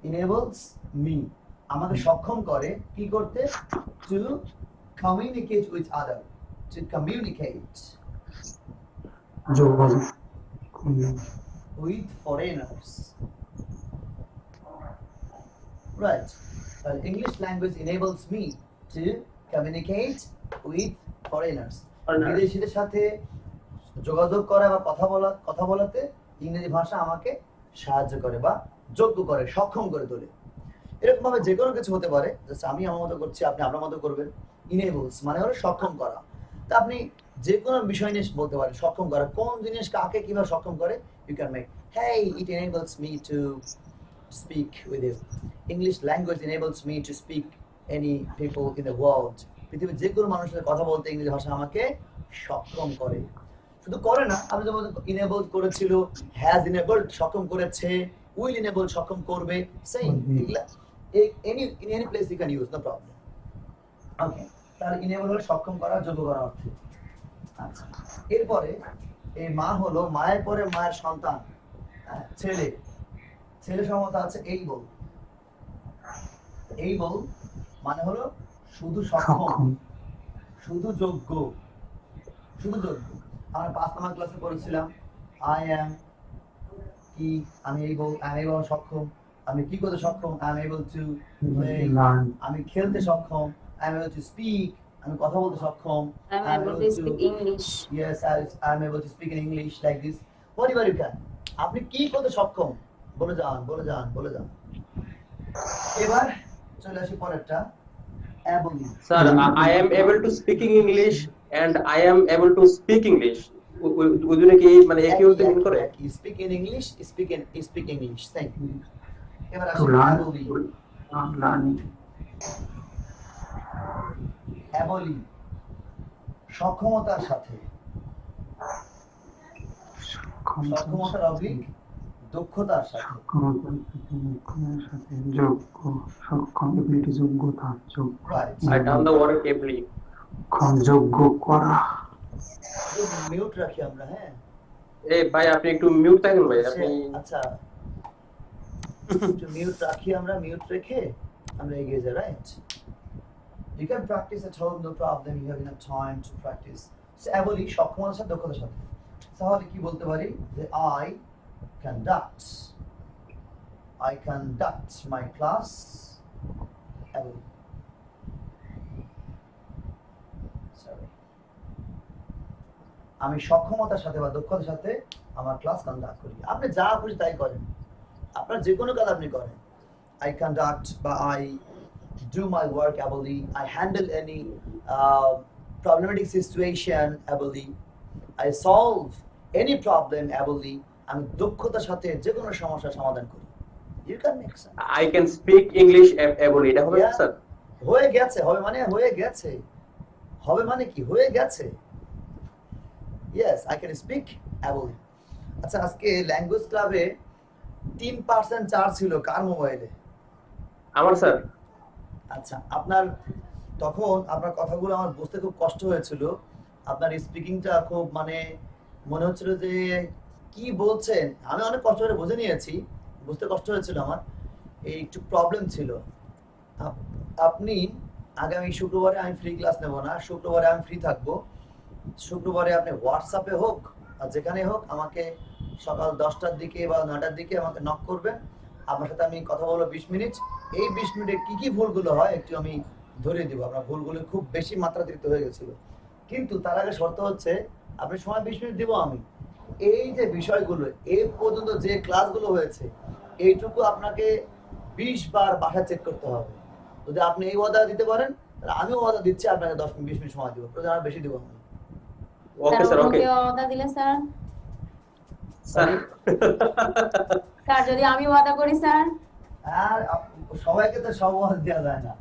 enables me আমাকে সক্ষম করে কি করতে? to communicate with other, to communicate যোগাযোগ, with foreigners. Right. Well, English language enables me to communicate with foreigners. বিদেশীদের সাথে যোগাযোগ করা বা কথা বলাতে ইংরেজি ভাষা আমাকে সাহায্য করে বা যোগ্য করে, সক্ষম করে তোলে। এরকম ভাবে যে কোনো কিছু হতে পারে, আমি আমার মতো করছি, আপনি আপনার মতো করবেন। enables মানে হলো সক্ষম করা। তা আপনি যে কোনো বিষয় নিয়ে বলতে পারেন সক্ষম করা, কোন জিনিস কাকে কিভাবে সক্ষম করে। You can make, hey, it enables me to speak with you. English language enables me to speak any people in the world. পৃথিবীর যে কোনো মানুষের সাথে কথা বলতে ইংরেজি ভাষা আমাকে সক্ষম করে। শুধু করে না, আমি যেমন ইনেবল করেছিল, হ্যাজ ইনেবলড সক্ষম করেছে, উইল ইনেবল সক্ষম করবে, সেই এগুলা in any place you can use, no problem. Okay, তাহলে ইনেবল হলো সক্ষম করা, যোগ্য করা অর্থে। আচ্ছা, এরপরে এই মা হলো, মায়ের পরে মায়ের সন্তান ছেলে, ছেলে সমতা আছে এইবল। এইবল মানে হলো শুধু সক্ষম, শুধু যোগ্য, শুধু যোগ্য। আমরা 5 নম্বর ক্লাসে পড়েছিলাম I am কি আমি এই বল সক্ষম, আমি কি করতে সক্ষম, I am able to play, learn আমি খেলতে সক্ষম, I am able to speak, আমি কথা বলতে সক্ষম, I'm able to speak English. yes I am able to speak in English like this, whatever you can, আপনি কি করতে সক্ষম বলে যান। এবার চলে আসি পরেরটা, ably. Sir I am able to speaking English and I am able to speak English, ওই দুটো কি মানে একই অর্থ মিন করে? Speak in English, speak English, thank you. এবার টু আসি লার্ন অ্যাবলি। লার্নিং অ্যাবলি সক্ষমতার সাথে, সক্ষমতার অবলিক দক্ষতার সাথে, সাথে যোগ্য সক্ষম এবিলিটি যোগ্যতা right. I done the work ably. যোগ্য করা মিউট রাখি আমরা, হ্যাঁ এই ভাই আপনি একটু মিউট থাকেন ভাই, আপনি আচ্ছা একটু মিউট রাখি আমরা, মিউট রেখে আমরা এগিয়ে যাই, right? You can practice at home, no problem. You have enough time to practice. So, অ্যাবলি সক্ষমতার সাথে দক্ষতার সাথে। তাহলে কি বলতে পারি যে I conduct my class অ্যাবলি। Sorry. আমি সক্ষমতার সাথে বা দক্ষতার সাথে আমার ক্লাস কন্ডাক্ট করি। আপনি যা খুশি তাই করেন, আপনার যে কোনো কাজ আপনি করেন। I conduct বা I do my work ably, I handle any problematic situation ably, I solve any problem ably, আমি দক্ষতার সাথে যে কোনো সমস্যার সমাধান করি। You can make sense. I can speak English ably, এটা হবে Yeah. স্যার? হয়ে গেছে, হবে মানে হয়ে গেছে, হবে মানে কি হয়ে গেছে। Yes, I can speak ably. আচ্ছা, আজকে ল্যাঙ্গুয়েজ ক্লাবে 3% চার্জ ছিল কার মোবাইলে? আমার স্যার। আচ্ছা, তখন আপনার কথাগুলো আমার বুঝতে খুব কষ্ট হয়েছিল। আপনার স্পিকিংটা খুব মানে মনে হচ্ছিল যে কি বলছেন, আমি অনেক কষ্ট করে বুঝে নিয়েছি, বুঝতে কষ্ট হয়েছিল আমার, এই একটু প্রবলেম ছিল। আপনি আগামী শুক্রবারে আমি ফ্রি ক্লাস নেব না, শুক্রবারে আমি ফ্রি থাকবো। শুক্রবারে আপনি হোয়াটসঅ্যাপে হোক আর যেখানে হোক আমাকে সকাল 10টার দিকে বা 9টার দিকে আমাকে নক করবেন। আপনার সাথে আমি কথা বলবো 20 মিনিট। এই 20 মিনিটে কি কি ভুলগুলো হয় একটু আমি ধরিয়ে দিব। আপনার ভুলগুলো খুব বেশি মাত্রাতিরিক্ত হয়ে গেছিল, কিন্তু তার আগে শর্ত হচ্ছে আপনি সময় 20 মিনিট দিব আমি। এই যে বিষয়গুলো এই পর্যন্ত যে ক্লাসগুলো হয়েছে এইটুকু আপনাকে 20 বার বাসায় চেক করতে হবে। যদি আপনি এই ওয়াদা দিতে পারেন তাহলে আমিও ওয়াদা দিচ্ছি আপনাকে 10-20 মিনিট সময় দিব, প্রয়োজন বেশি দিব আমি। ওকে স্যার, ওকে ওয়াদা দিলে স্যার, স্যার স্যার যদি আমি ওয়াদা করি স্যার? আর সবাইকে তো সব ওয়াদা দেওয়া যায় না।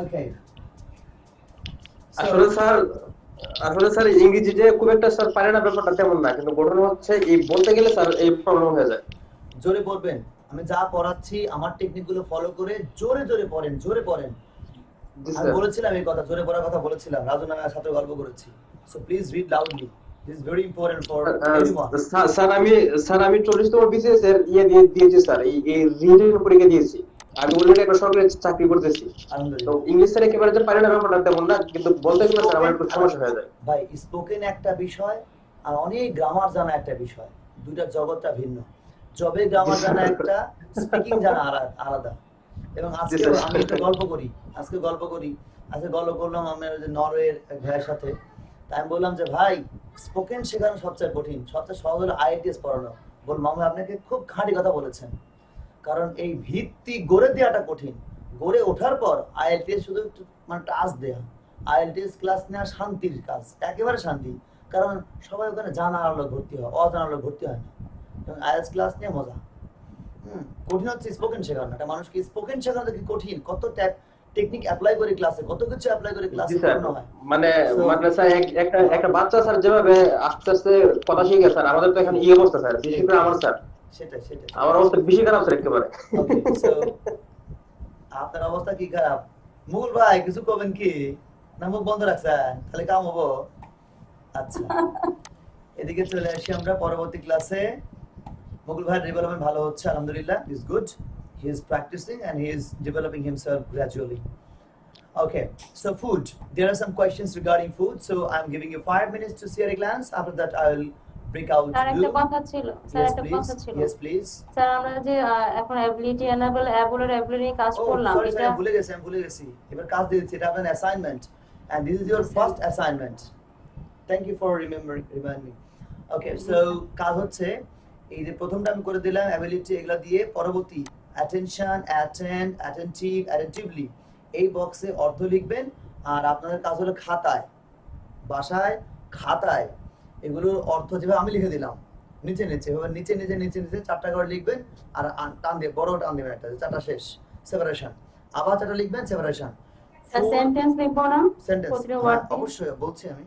ওকে, আসলে স্যার ইংরেজিতে খুব একটা স্যার পারে না, ব্যাপারটা তেমন না, কিন্তু ঘটনা হচ্ছে এই বলতে গেলে স্যার এই প্রবলেম হয়ে যায়। জোরে পড়বেন, আমি যা পড়াচ্ছি আমার টেকনিক গুলো ফলো করে জোরে জোরে পড়েন, জোরে পড়েন। আমি বলেছিলাম এই কথা, জোরে পড়ার কথা বলেছিলাম, রাজু নামের সাথে গল্প করেছি। So please read loudly, this is very important for everyone. Sir আমি 40তম বিসিএস এর দিয়েছি স্যার, এই রিডের পরীক্ষা দিয়েছি। আমি অলরেডি একটা সরকারি চাকরি করতেছি। তো ইংলিশ স্যার একেবারে যে পারে না ব্যাপারটা তেমন না, কিন্তু বলতে গেলে স্যার আমার একটু সমস্যা হয়ে যায়। ভাই, স্পোকেন একটা বিষয় আর অনেক গ্রামার জানা একটা বিষয়, দুইটা জগৎটা ভিন্ন। জবে গ্রামার জানা একটা, স্পিকিং জানা আলাদা। এবং আজকে আমি একটা গল্প করি, আজকে গল্প করলাম আমার যে নরওয়ের এক ভাইয়ের সাথে। তাই আমি বললাম যে ভাই, স্পোকেন শেখানো সবচেয়ে কঠিন, সবচেয়ে সহজ হলো আইএলটিএস পড়ানো। বল মামা, আপনাকে খুব খাঁটি কথা বলেছেন, কারণ এই ভিত্তি গড়ে দেওয়াটা কঠিন। গড়ে ওঠার পর আইএলটিএস শুধু একটু মানে টাচ দেয়া। আইএলটিএস ক্লাস নেওয়া শান্তির কাজ, একেবারে শান্তি, কারণ সবাই ওখানে জানার লোক ভর্তি হয়, অজানার লোক ভর্তি হয় না। এবং আইএলটিএস ক্লাস নিয়ে মজা। কঠিন হচ্ছে স্পোকেন শেখানো। একটা মানুষকে স্পোকেন শেখানো কি কঠিন, কত টেকনিক অ্যাপ্লাই করে ক্লাসে, কত কিছু অ্যাপ্লাই করে ক্লাসে পড়ানো হয়। মানে স্যার একটা বাচ্চা স্যার যেভাবে আস্তে আস্তে কথা শিখে স্যার, আমাদের তো এখন অবস্থা স্যার, বিশেষ করে আমার স্যার, সেটাই আমার অবস্থা বেশি খারাপ স্যার একেবারে। আপনার অবস্থা কি খারাপ? মুকুল ভাই কিছু করবেন কি না, মুখ বন্ধ রাখছেন তাহলে কাম হবো? আচ্ছা, এদিকে চলে আসি আমরা পরবর্তী ক্লাসে। মুকুল ভাইয়ের ডেভেলপমেন্ট ভালো হচ্ছে, আলহামদুলিল্লাহ, is good, he is practicing and he is developing himself gradually. Okay, so food, there are some questions regarding food, so I'm giving you 5 minutes to see at a glance. After that I will break out sir একটা you. কথা ছিল, sir Yes, একটা please. কথা ছিল। Yes, please. Sir আমরা যে এখন ability enable অ্যাবলের ability কাজ Oh, করলাম, sorry, এটা আমি ভুলে গেছি। এবার কাজ দিয়েছি, এটা আপনার assignment, and this is your first assignment. Thank you for remind me. Okay, so কাজ হচ্ছে এই যে প্রথমটা আমি করে দিলাম অ্যাবিলিটি, এগুলা দিয়ে পরবর্তী অ্যাটেনশন, অ্যাটেন্ড, অ্যাটেন্টিভ, অ্যাটেন্টিভলি এই বক্সে অর্থ লিখবেন। আর আপনাদের কাজ হলো বাসায় খাতায় এগুলোর অর্থ যেভাবে আমি লিখে দিলাম নিচে এভাবে নিচে চারটা করে লিখবেন। আর টান দিয়ে বড় টান দেবেন একটা, চারটা শেষ, সেপারেশন, আবার চারটা লিখবেন, সেপারেশন। সেন্টেন্স লিখবো না, সেন্টেন্স প্রতিটা ওয়ার্ড অবশ্যই বলছি আমি।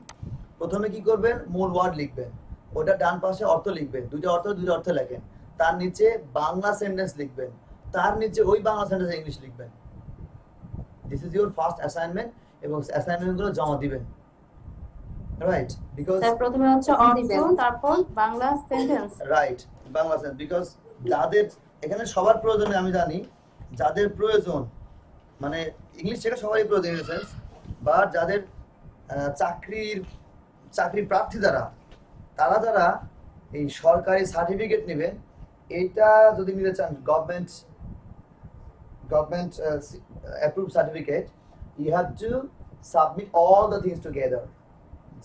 প্রথমে কি করবেন, মূল ওয়ার্ড লিখবেন, ওটা ডান পাশে অর্থ লিখবেন, দুইটা অর্থ লেখেন। তার নিচে বাংলা সেন্টেন্স লিখবেন, তার নিচে ওই বাংলা সেন্টেন্স ইংলিশ লিখবেন। This is your first assignment, এবং অ্যাসাইনমেন্ট গুলো জমা দিবেন, রাইট? বিকজ স্যার প্রথমে হচ্ছে অর্থ, তারপর Bangla sentence, right, Bangla sentence. Because যাদের এখানে সবার প্রয়োজনে আমি জানি, যাদের প্রয়োজন মানে ইংলিশ শেখা সবারই প্রয়োজন ইন সেন্স, বা যাদের চাকরির প্রার্থী তারা এই সরকারি সার্টিফিকেট নেবেন, এটা যদি নিতে চান government approve certificate, you have to submit all the things together.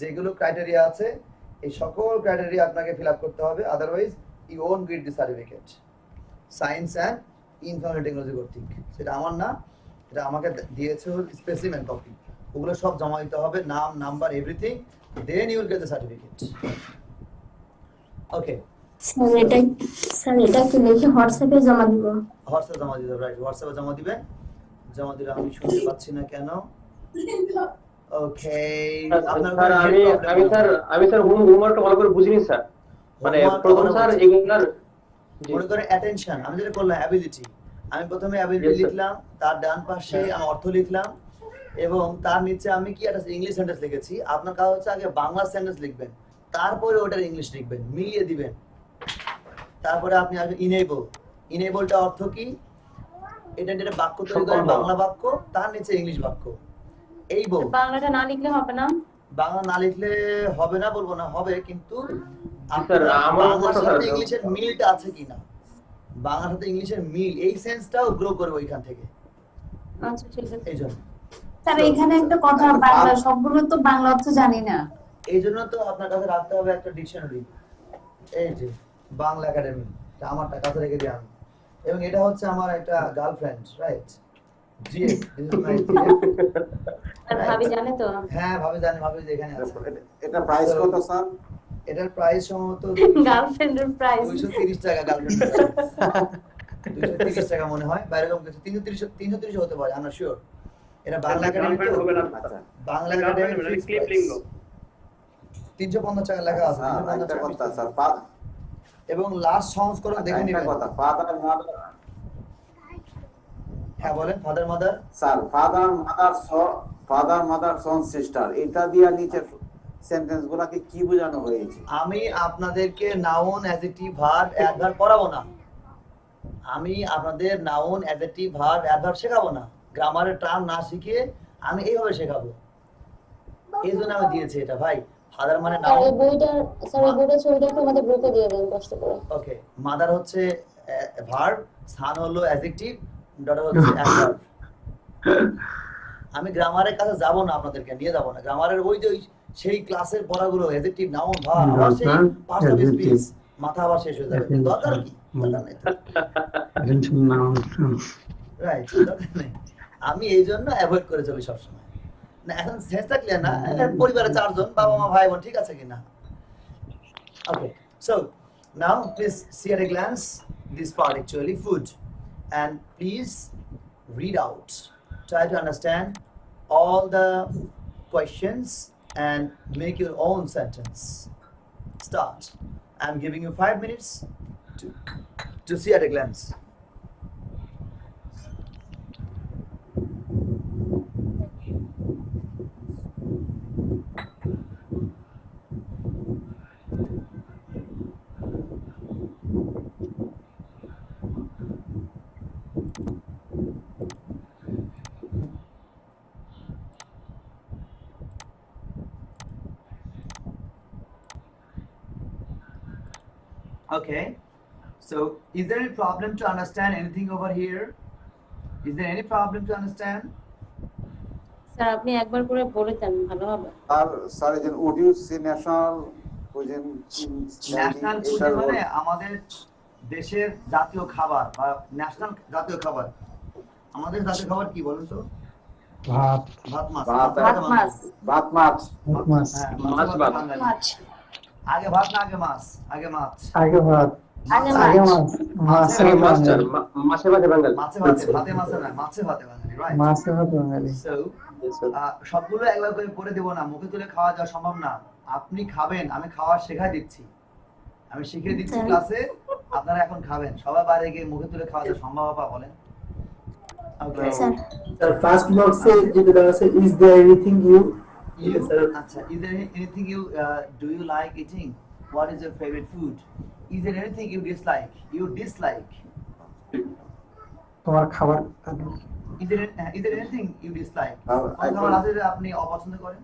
যেগুলো ক্রাইটেরিয়া আছে এই সকল ক্রাইটেরিয়া আপনাকে ফিল আপ করতে হবে, otherwise you won't get the certificate. Science and information technology কর্তৃক, সেটা আমার না, এটা আমাকে দিয়েছে স্পেসিমেন কপি, ওগুলো সব জমা দিতে হবে, নাম, number, everything, then you will get the certificate. Okay sir এটা কি লিখে হোয়াটসঅ্যাপে জমা দিব? হোয়াটসঅ্যাপে জমা দিতে, রাইট, হোয়াটসঅ্যাপে জমা দিবেন। জমা দিলে আমি শুনতে পাচ্ছি না কেন। ওকে, স্যার আমি স্যার হোমওয়ার্কটা ভালো করে বুঝিনি স্যার, মানে প্রথম স্যার এগুলার মনে করে অ্যাটেনশন, আমি যেটা করলাম অ্যাবিলিটি, আমি প্রথমে অ্যাবিলিটি লিখলাম, তার ডান পাশে আমি অর্থ লিখলাম, এবং তার নিচে আমি কি একটা ইংলিশ সেন্টেন্স লিখেছি। আপনার কাজ হচ্ছে আগে বাংলা সেন্টেন্স লিখবেন, তারপরে ওটার ইংলিশ লিখবেন, মিলিয়ে দিবেন। তারপরে আপনি আসবেন ইনেবলটা অর্থ কি, এটা বাক্য তৈরি করে, বাংলা বাক্য, তার নিচে ইংলিশ বাক্য। এই বাংলাটা না লিখলে হবে না? বাংলা না লিখলে হবে না বলবো না, হবে, কিন্তু স্যার আমার বাংলার সাথে ইংলিশের মিলটা আছে কিনা, বাংলার সাথে ইংলিশের মিল, এই সেন্সটাও গ্রো করবে ওইখান থেকে। আচ্ছা ঠিক আছে। এই জন্য স্যার এখানে একটা কথা, বাংলা সবগুলো তো বাংলা অর্থ জানি না, এই জন্য তো আপনার কাছে রাখতে হবে একটা ডিকশনারি, এই যে বাংলা একাডেমি, আমারটা কাছে রেখে দিই আমি, এবং এটা হচ্ছে আমার একটা girlfriend, right? GF, this is my GF. আর ভাবি জানে তো? হ্যাঁ ভাবি জানে, ভাবি এখানে আছে। এটা প্রাইস কত স্যার? এটার প্রাইস সম্ভবত গার্লফ্রেন্ডের প্রাইস 230 টাকা, গার্লফ্রেন্ড 230 টাকা মনে হয়, বাইরে কম কিছু 330 হতে পারে, আমরা শিওর। এটা বাংলা একাডেমি তো, বাংলা একাডেমি ক্লিপ লিঙ্গ 350 টাকা লেখা আছে, 350 টাকা স্যার। এবং লাস্ট সংস্করণ দেখে নেবেন। কথা ফাদার মাদার, হ্যাঁ বলেন, father mother sir, father mother সন সিস্টার, এটা দিয়া নিচে সেন্টেন্স গুলাকে কি বোঝানো হয়েছে? আমি আপনাদেরকে নাউন, অ্যাডজেক্টিভ, ভার্ব, অ্যাডভার্ব পড়াবো না, আমি আপনাদের নাউন, অ্যাডজেক্টিভ, ভার্ব, অ্যাডভার্ব শেখাবো না, গ্রামারের টার্ম না শিখিয়ে আমি এইভাবে শেখাবো। এই জন্য আমি দিয়েছি এটা ভাই। ফাদার মানে নাউন, এই বইটা ছবিটা একটু আমাদের গ্রুপে দিয়ে দেন কষ্ট করে। ওকে। মাদার হচ্ছে ভার্ব, সান হলো অ্যাডজেক্টিভ, ডটার হচ্ছে অ্যাডভার্ব। আমি গ্রামারের কাছে যাব না, আপনাদেরকে নিয়ে যাব না গ্রামারের, ওই যে সেই ক্লাসের পড়াগুলো অ্যাডজেক্টিভ, নাউন, ভার্ব, আবার সেই পার্টস অফ স্পিচ, মাথা আবার শেষ হয়ে যাবে। দরকার কি? দরকার নেই, রাইট, দরকার নেই। আমি এই জন্য অ্যাভয়েড করে চলি সবসময়। না এখন সেন্সটা ক্লিয়ার না? পরিবারে 4 জন, বাবা মা ভাই বোন, ঠিক আছে কিনা? Okay, so now please see at a glance this part, actually food, and please read out, try to understand all the questions and make your own sentence. Start. I'm giving you 5 minutes to see at a glance. Okay. So, is there any problem to understand anything over here? Is there any problem to understand? Sir আপনি একবার করে বলে দেন ভালো হবে। আর sir এই যে would you see national cuisine in national Saudi? Food এটার মানে আমাদের দেশের জাতীয় খাবার বা ন্যাশনাল জাতীয় খাবার। আমাদের জাতীয় খাবার কি বলুন তো? ভাত, ভাত মাছ। ভাত, ভাত মাছ। ভাত মাছ মাছ, হ্যাঁ, মাছ ভাত। বাঙালি। মাছ আগে ভাত না আগে মাছ? আগে মাছ। আগে ভাত, আগে আগে মাছ। মাছ, আগে মাছে মাছ ভাত চাল বাঙালি। মাছে ভাতে বাঙালি। মাছে ভাতে, ভাতে মাছে না, মাছে ভাতে বাঙালি, রাইট? মাছে ভাত বাঙালি। সো সবগুলো একবার করে দেবো না, মুখে তুলে খাওয়া যাওয়া সম্ভব না। আপনি খাবেন, আমি খাওয়া শেখাই দিচ্ছি, আমি শিখিয়ে দিচ্ছি স্যার। ক্লাসে, আপনারা এখন খাবেন। সবার বাইরে গিয়ে মুখে তুলে খাওয়া যাওয়া সম্ভব হবে বলেন? Okay. স্যার স্যার ফার্স্ট বক্সে যেটা দেওয়া আছে ইজ দেয়ার এনিথিং ইউ আচ্ছা, is there anything you do you like eating? What is your favorite food? Is there anything you dislike? You dislike? তোমার খাবার Is there anything you dislike? I কোন খাবার don't- আছে যেটা আপনি অপছন্দ করেন?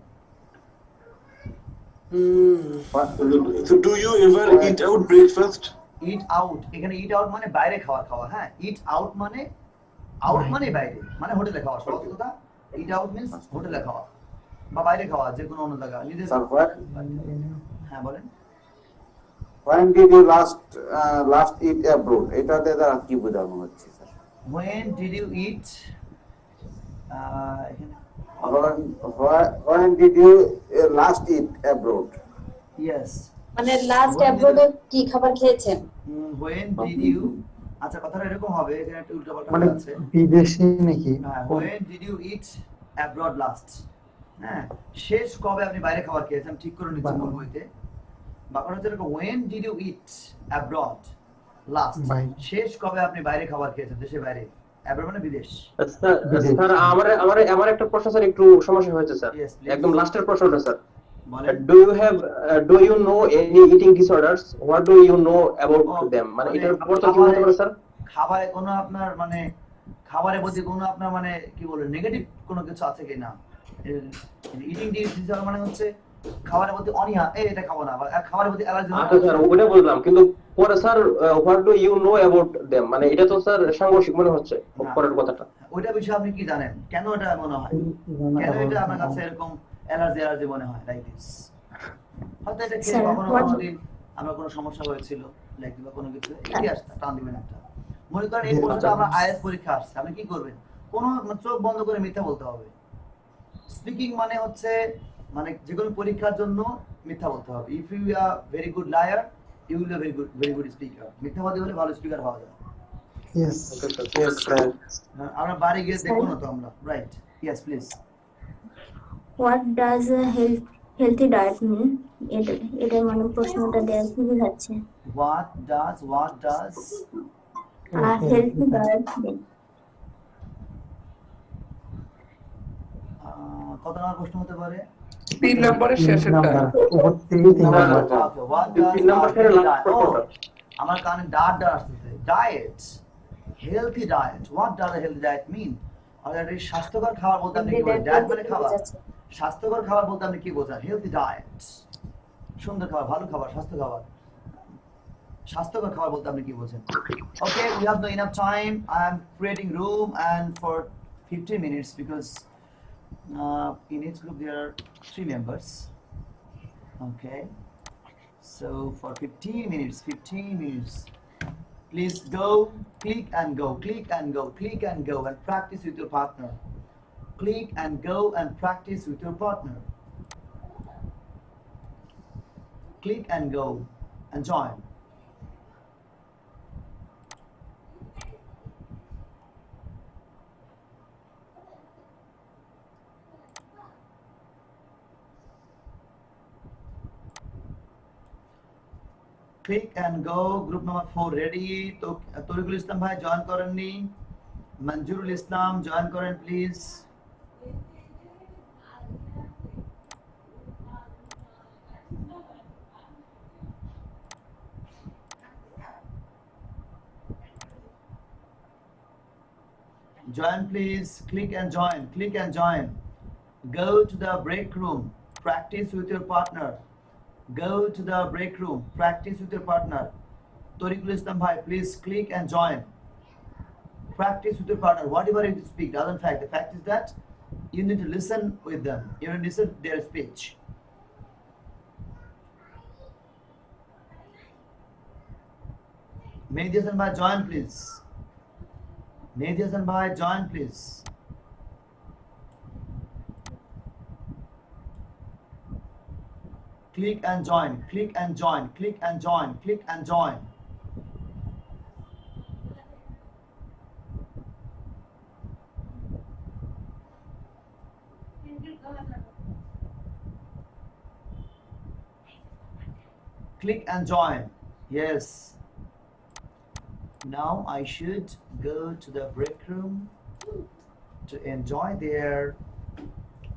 So do you ever eat out breakfast? Eat out, এখানে eat out মানে বাইরে খাওয়া খাওয়া, হ্যাঁ? Eat out মানে out মানে বাইরে, মানে হোটেলে খাওয়া, সহজ কথা। Eat out means হোটেলে খাওয়া বা বাইরে খাওয়া, যে কোনো অন্য জায়গা নিজের। স্যার হ্যাঁ বলেন। when did you last eat abroad? এটা দ্বারা কি বোঝানো হচ্ছে sir? When did you eat? When did you last eat abroad? Yes. মানে লাস্ট When did অ্যাব্রোডে কি খাবার খেয়েছেন? When did you? আচ্ছা, কথাটা এরকম হবে, এখানে একটা উল্টাপাল্টা মানে হয়ে আছে। বিদেশি নাকি? When did you eat abroad last? হ্যাঁ, শেষ কবে আপনি বাইরে খাবার খেয়েছেন, ঠিক করে নিচ্ছি মূল বইতে। ব্যাপারটা হচ্ছে এরকম, when did you eat abroad last? বাইরে। শেষ কবে আপনি বাইরে খাবার খেয়েছেন, দেশের বাইরে? abroad মানে বিদেশ। স্যার আমার একটা প্রশ্ন স্যার, একটু সমস্যা হয়েছে স্যার। Yes, please. একদম লাস্টের প্রশ্নটা স্যার। বলেন। Do you know any eating disorders? What do you know about them? মানে এটার প্রবর্তন কি হতে পারে স্যার? খাবারে কোনো আপনার মানে খাবারের প্রতি কোনো আপনার মানে কি বলবো নেগেটিভ কোনো কিছু আছে কিনা? ইটিং ডিসঅর্ডার মানে হচ্ছে খাবারের প্রতি অনীহা, এটা খাবো না, বা খাবারের প্রতি অ্যালার্জি। আচ্ছা স্যার, ওটা বললাম, কিন্তু পরে sir what do you know about them? মানে এটা তো স্যার সাংঘর্ষিক মনে হচ্ছে পরের কথাটা। ওইটা বিষয়ে আপনি কি জানেন, কেন এটা মনে হয়, কেন এটা আপনার কাছে এরকম অ্যালার্জি মনে হয় লাইক দিস? হয়তো এটা খেয়ে Sir, কখনো what- কোনোদিন আমার কোনো সমস্যা হয়েছিল, লাইক বা কোনো কিছু ইতিহাসটা টান দিবেন একটা। মনে করেন এই পর্যন্ত আমরা আইএলটিএস পরীক্ষা আসছে, আপনি কি করবেন? কোনো চোখ বন্ধ করে মিথ্যা বলতে হবে। স্পিকিং মানে হচ্ছে মানে যে কোনো পরীক্ষার জন্য মিথ্যা বলতে হবে। If you are very good liar, you will very good speaker. মিথ্যাবাদী হলে ভালো স্পিকার হওয়া যায়। Yes Yes, sir. আমরা বাড়ি গিয়ে দেখবো না তো আমরা, right? Yes please. What does healthy diet mean? এটা মানে প্রশ্নটা দেওয়া খুবই যাচ্ছে। What does healthy diet mean? কত নম্বর প্রশ্ন হতে পারে? 3 নম্বরের শেষেরটা। উপর থেকে 3 নম্বর। Okay, what does 3 নম্বরের healthy লাস্ট diet- প্রশ্নটা। আমার কানে ডাট আসতেছে। Diet, healthy diet, what does healthy diet mean? Already স্বাস্থ্যকর খাবার বলতে আপনি কি বোঝেন? ডায়েট মানে খাবার। স্বাস্থ্যকর খাবার বলতে আপনি কি বোঝেন? হেলথি ডায়েট, সুন্দর খাবার, ভালো খাবার, স্বাস্থ্য খাবার। স্বাস্থ্যকর খাবার বলতে আপনি কি বোঝেন? Okay, we have no enough time. I am creating room and for 15 minutes because in each group there are 3 members. Okay, so for 15 minutes, please go, click and go, click and go, click and go, and practice with your partner. Click and go and practice with your partner. Click and go and join. Click and go. Group number 4 ready. So Tariqul Islam bhai join করেননি, Manjurul Islam join করেন please. Join please. Click and join. Click and join. Go to the break room. Practice with your partner. Go to the break room. Practice with your partner. Tariqul Islam bhai, please click and join. Practice with your partner. Whatever you speak doesn't fact. The fact is that you need to listen with them. You need to listen to their speech. Mehdi Hasan bhai, join please. Mehdi Hasan bhai, join please. Click and join, click and join, click and join, click and join. Click and join. Yes. Now I should go to the break room to enjoy their.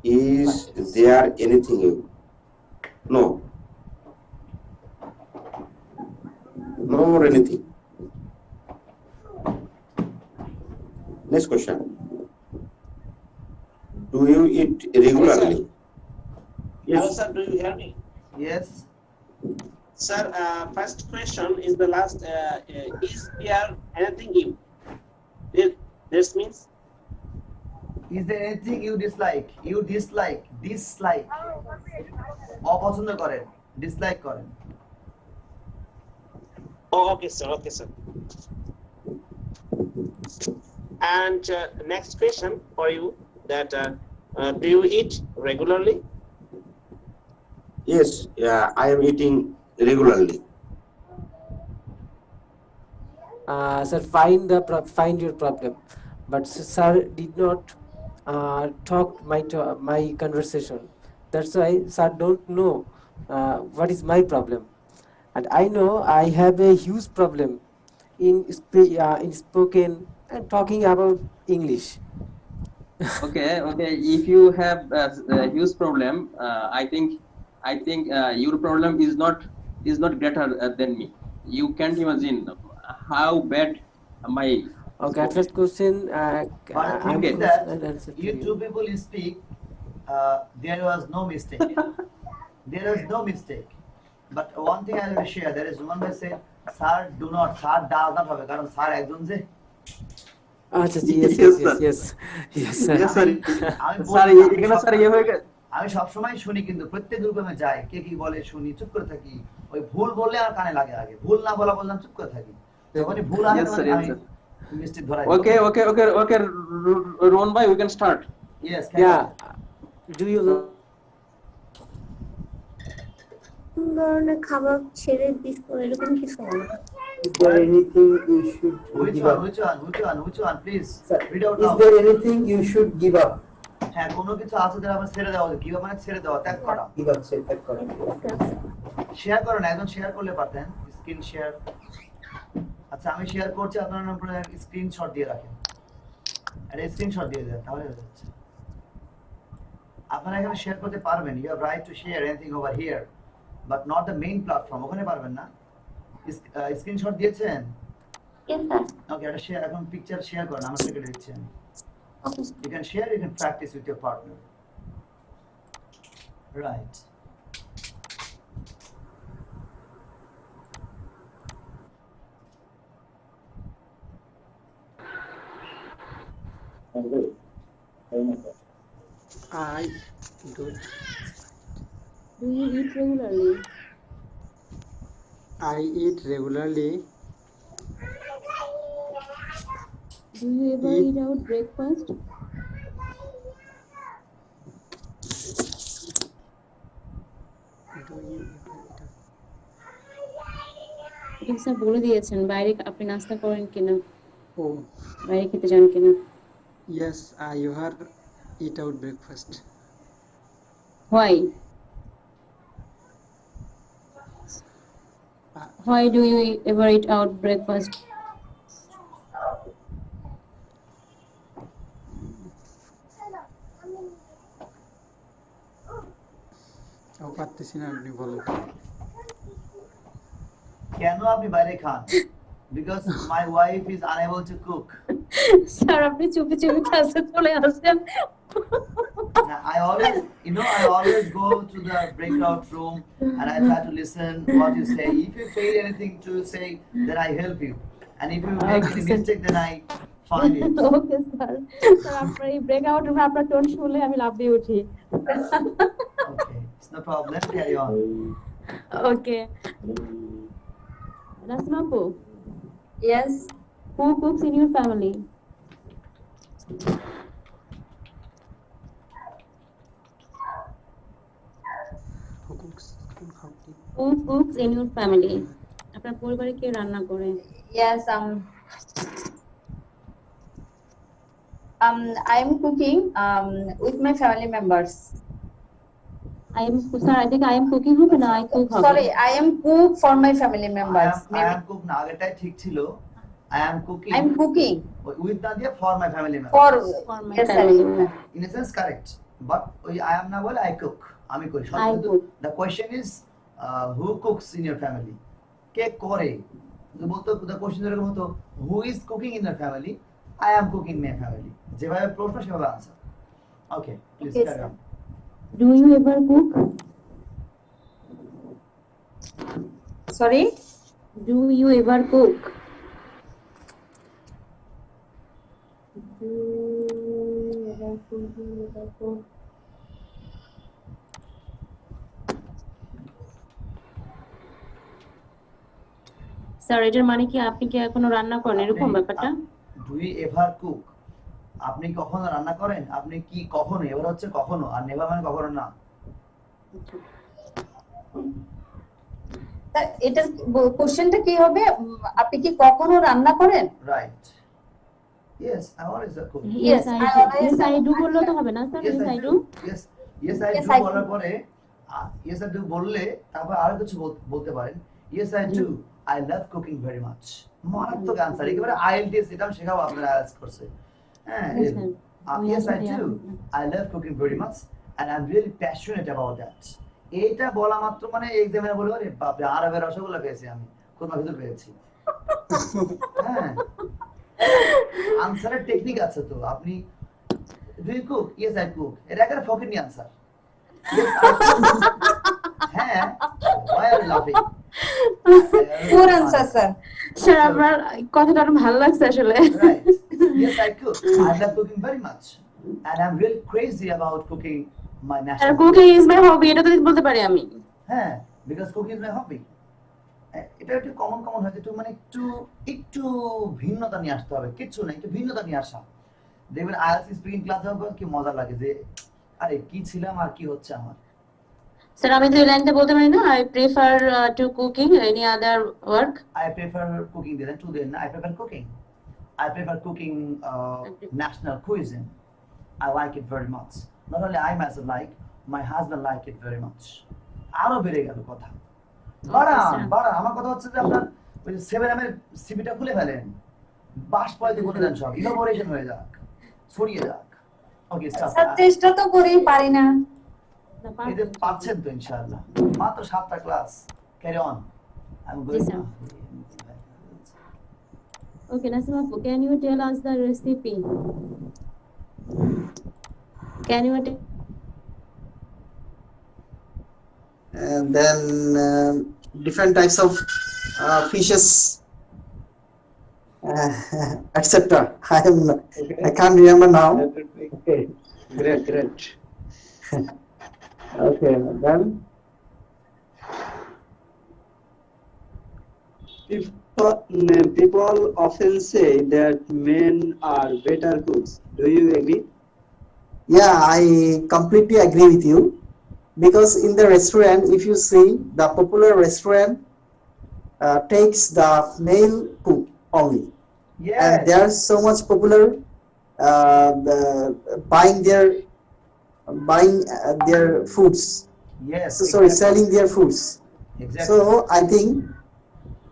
Is there anything you? No. No more anything. Next question. Do you eat regularly? Hello, sir. Do you hear me? Yes. Sir, first question is the last. Is there anything you? This means. Is there anything you dislike? You dislike. Dislike. অপছন্দ করেন, dislike করেন. Oh, okay, sir. Okay, sir. And next question for you: that do you eat regularly? Yes, I am eating regularly. Sir, find your problem, but sir did not talk my conversation. That's why sir don't know what is my problem, and I know I have a huge problem in spoken and talking about English. Okay. If you have a huge problem, I think your problem is not greater than me. You can't imagine how bad my. Okay, at first question. But the thing is that you two people speak. There was no mistake. There was no mistake. But one thing I will share. There is one who said, "Sir, do not. Sir does not have কারণ sir একজন যে." আচ্ছা জি yes sir. আমি সবসময় শুনি কিন্তু প্রত্যেক গ্রুপে আমি যাই কে কি বলে শুনি চুপ করে থাকি ওই ভুল বললে আমার কানে লাগে আগে ভুল না বলা বললাম চুপ করে থাকি যখনই ভুল আসে আমি মিস্টেক ধরাই Okay. Ron bhai, we can start. Yes. Yeah. Do you ধরনের খাবার ছেড়ে দিস এরকম কিছু হয় না। Is there anything you should Which give up? one please Sir, read out is loud. there anything you should give up? হ্যাঁ কোনো কিছু আছে যেটা আমরা ছেড়ে দেওয়া কি মানে ছেড়ে দেওয়া ত্যাগ করা Give up, say that correct. Share করো না একজন শেয়ার করলে পারতেন স্ক্রিন শেয়ার আচ্ছা আমি শেয়ার করছি আপনারা নম্বরে স্ক্রিনশট দিয়ে রাখেন এটা স্ক্রিনশট দিয়ে দেন তাহলে হয়ে যাচ্ছে আপনারা এখানে শেয়ার করতে পারবেন you have right to share anything over here but not the main platform ওখানে পারবেন না স্ক্রিনশট দিয়েছেন Yes, sir. ওকে এটা শেয়ার এখন পিকচার শেয়ার করেন আমার থেকে দিচ্ছেন you can share you can practice with your partner right I do. Do you eat regularly? I eat regularly. Do you ever eat out breakfast? এটা sir বলে দিয়েছেন বাইরে আপনি নাস্তা করেন কিনা Oh, বাইরে খেতে যান কিনা yes, I ever eat out breakfast. Why do you ever eat out breakfast? পারতেছি না আপনি বলেন কেন আপনি বাইরে খান because my wife is unable to cook sir আপনি চুপি চুপি ক্লাসে চলে আসেন Now, I always go to the breakout room and I try to listen what you say. If you fail anything to say, then I help you. And if you make any Okay, mistake, then I find it. Okay sir sir আপনার এই breakout রুমে আপনার tone শুনলে আমি লাফ দিয়ে উঠি Okay, it's no problem. Carry on. ওকে নাসিমা আপু Yes. who cooks in your family? Who cooks in your family? আপনার পরিবারে কে রান্না করে? Yes. I am cooking with my family members. Sir, I think I am cooking হবে না I cook হবে? Sorry, I am cook for my family members. I am cook না আগেটাই ঠিক ছিল I am cooking I am cooking with Nadia for my family members for my yes, family sir. member. in a sense correct but I am না বলে I cook আমি করি I cook. the question is who cooks in your family কে করে বলতো the question এরকম হতো who is cooking in your family I am cooking in my family যেভাবে প্রশ্ন সেভাবে answer okay please Okay, carry sir. on Do you ever cook? Sorry. Do you ever cook? Do you ever cook? Do you ever cook? Sir এটার মানে কি আপনি কি এখনো রান্না করেন এরকম ব্যাপারটা? do you ever cook আপনি কখনো রান্না করেন আপনি কি কখনো এবার হচ্ছে কখনো আর নেভার মানে কখনো না তা এটা কোশ্চেনটা কি হবে আপনি কি কখনো রান্না করেন? right yes I always cook Yes, Yes, I I do. always Yes, I do answer. বললেও তো হবে না sir? Yes, I do. yes yes I Yes, do I do. বলার পরে yes I do বললে তারপর আরো কিছু বলতে পারেন yes I do I love cooking very much মারাত্মক আনসার একেবারে IELTS এটা আমি শেখাবো আপনারা আজ করছে হ্যাঁ Yes, sir. yes I Yeah. do I love cooking very much and I'm really passionate about that এইটা বলা মাত্র মানে এক্সামিনে বলবো রে বাপ রে আরবের রসগোল্লা পেয়েছি আমি খুরমা ভিতর পেয়েছি হ্যাঁ আনসারের টেকনিক আছে তো আপনি do you cook yes I cook এটা একটা ফকিনি আনসার yes I cook হ্যাঁ why are you laughing Poor answer, sir. Sir আমার কথাটা আরো ভালো লাগছে আসলে right yes I cook I love cooking very much and I'm really crazy about cooking my sir national cooking is my hobby এটা তো বলতে পারি আমি হ্যাঁ because cooking is my hobby এটা একটু কমন হয়েছে একটু মানে একটু ভিন্নতা নিয়ে আসতে হবে কিছু না একটু ভিন্নতা নিয়ে আসা দেখবেন আইএলটিএস স্পিকিং ক্লাসে হবে কি মজা লাগে যে আরে কি ছিলাম আর কি হচ্ছে আমার স্যার আমি তো এই লাইনটা বলতে পারি না I prefer to cooking any other work I prefer cooking than to then I prefer cooking I prefer cooking national cuisine I like it very much not only I myself like my husband like it very much আরো বেড়ে গেল কথা বাড়া আমার কথা হচ্ছে যে আপনার ওই 7M এর সিভিটা খুলে ফেলেন বাস পয়তে বলে দেন সব ইনোভেশন হয়ে যাক ছড়িয়ে যাক ওকে স্যার চেষ্টা তো করেই পারি না। এই যে পাচ্ছেন তো ইনশাআল্লাহ মাত্র 7টা class carry on I am going sir. Okay, Nasima, can you tell us the recipe? Can you tell? And then different types of fishes, etc. I can't remember now. Okay, great. Okay, then People often say that men are better cooks. Do you agree? Yeah, I completely agree with you. Because in the restaurant, if you see the popular restaurant takes the male cook only, and they are so much popular, buying their foods. Yes. Sorry, selling their foods. Exactly. So I think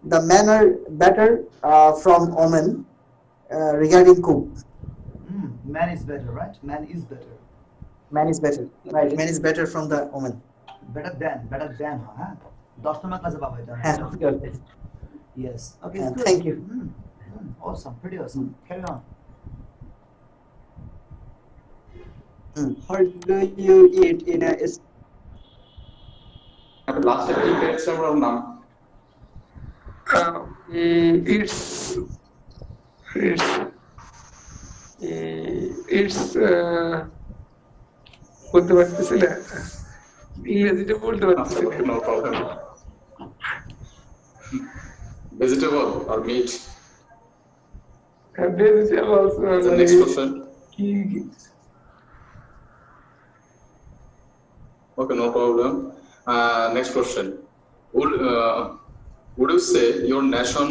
the men are better from women regarding cook. Man is better, right? Man is better. Man is better. Right. Man is better from the woman. Better than, huh? 10 number class পাবো এটা yes okay it's good. Thank you. Awesome, pretty awesome. Carry on. What do you eat in a লাস্টে কি রেস্টুরেন্টের নাম? It's বলতে পারতেছি না, ইংরেজিতে বলতে পারতেছি না। No problem. Vegetable or meat? Vegetables, The next question. Okay, no problem. Next question. Would you say your nation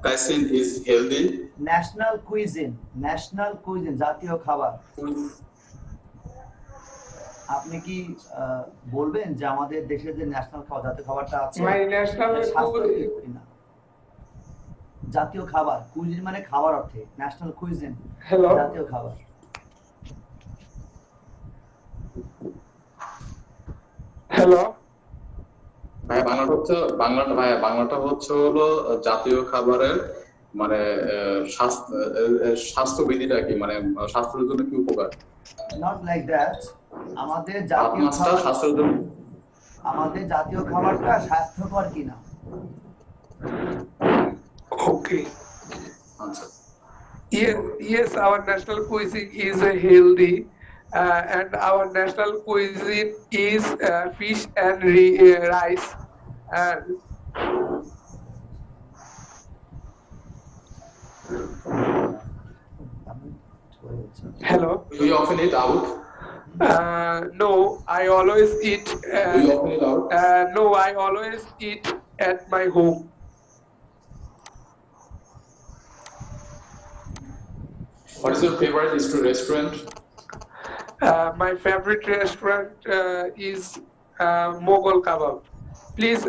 cuisine is healthy? National cuisine, জাতীয় খাবার। আপনি কি বলবেন যে আমাদের দেশের যে ন্যাশনাল খাবার, জাতীয় খাবারটা আছে, My national স্বাস্থ্যকর কিনা? জাতীয় খাবার, কুইজিন মানে খাবার অর্থে, ন্যাশনাল কুইজিন Hello. জাতীয় খাবার। হ্যালো, বাংলাটা হচ্ছে হলো জাতীয় খাবারের মানে স্বাস্থ্যবিধিটা কি, মানে স্বাস্থ্যের জন্য কি উপকার? নট লাইক দ্যাট, আমাদের জাতীয় খাবার, আমাদের জাতীয় খাবারটা স্বাস্থ্যকর কিনা। okay. Yes, our national cuisine is healthy, and our national cuisine is fish and rice. And hello. Do you often eat out? No, I always eat. Do you often eat out? No, I always eat at my home. What is your favorite restaurant? My favorite restaurant is Mughal Kebab. Please,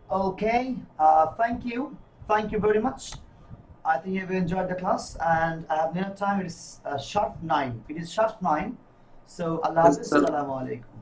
Okay, thank you very much. I think you've enjoyed the class, and I have no time. It is sharp 9. So Allah Hafiz. Assalamu alaikum.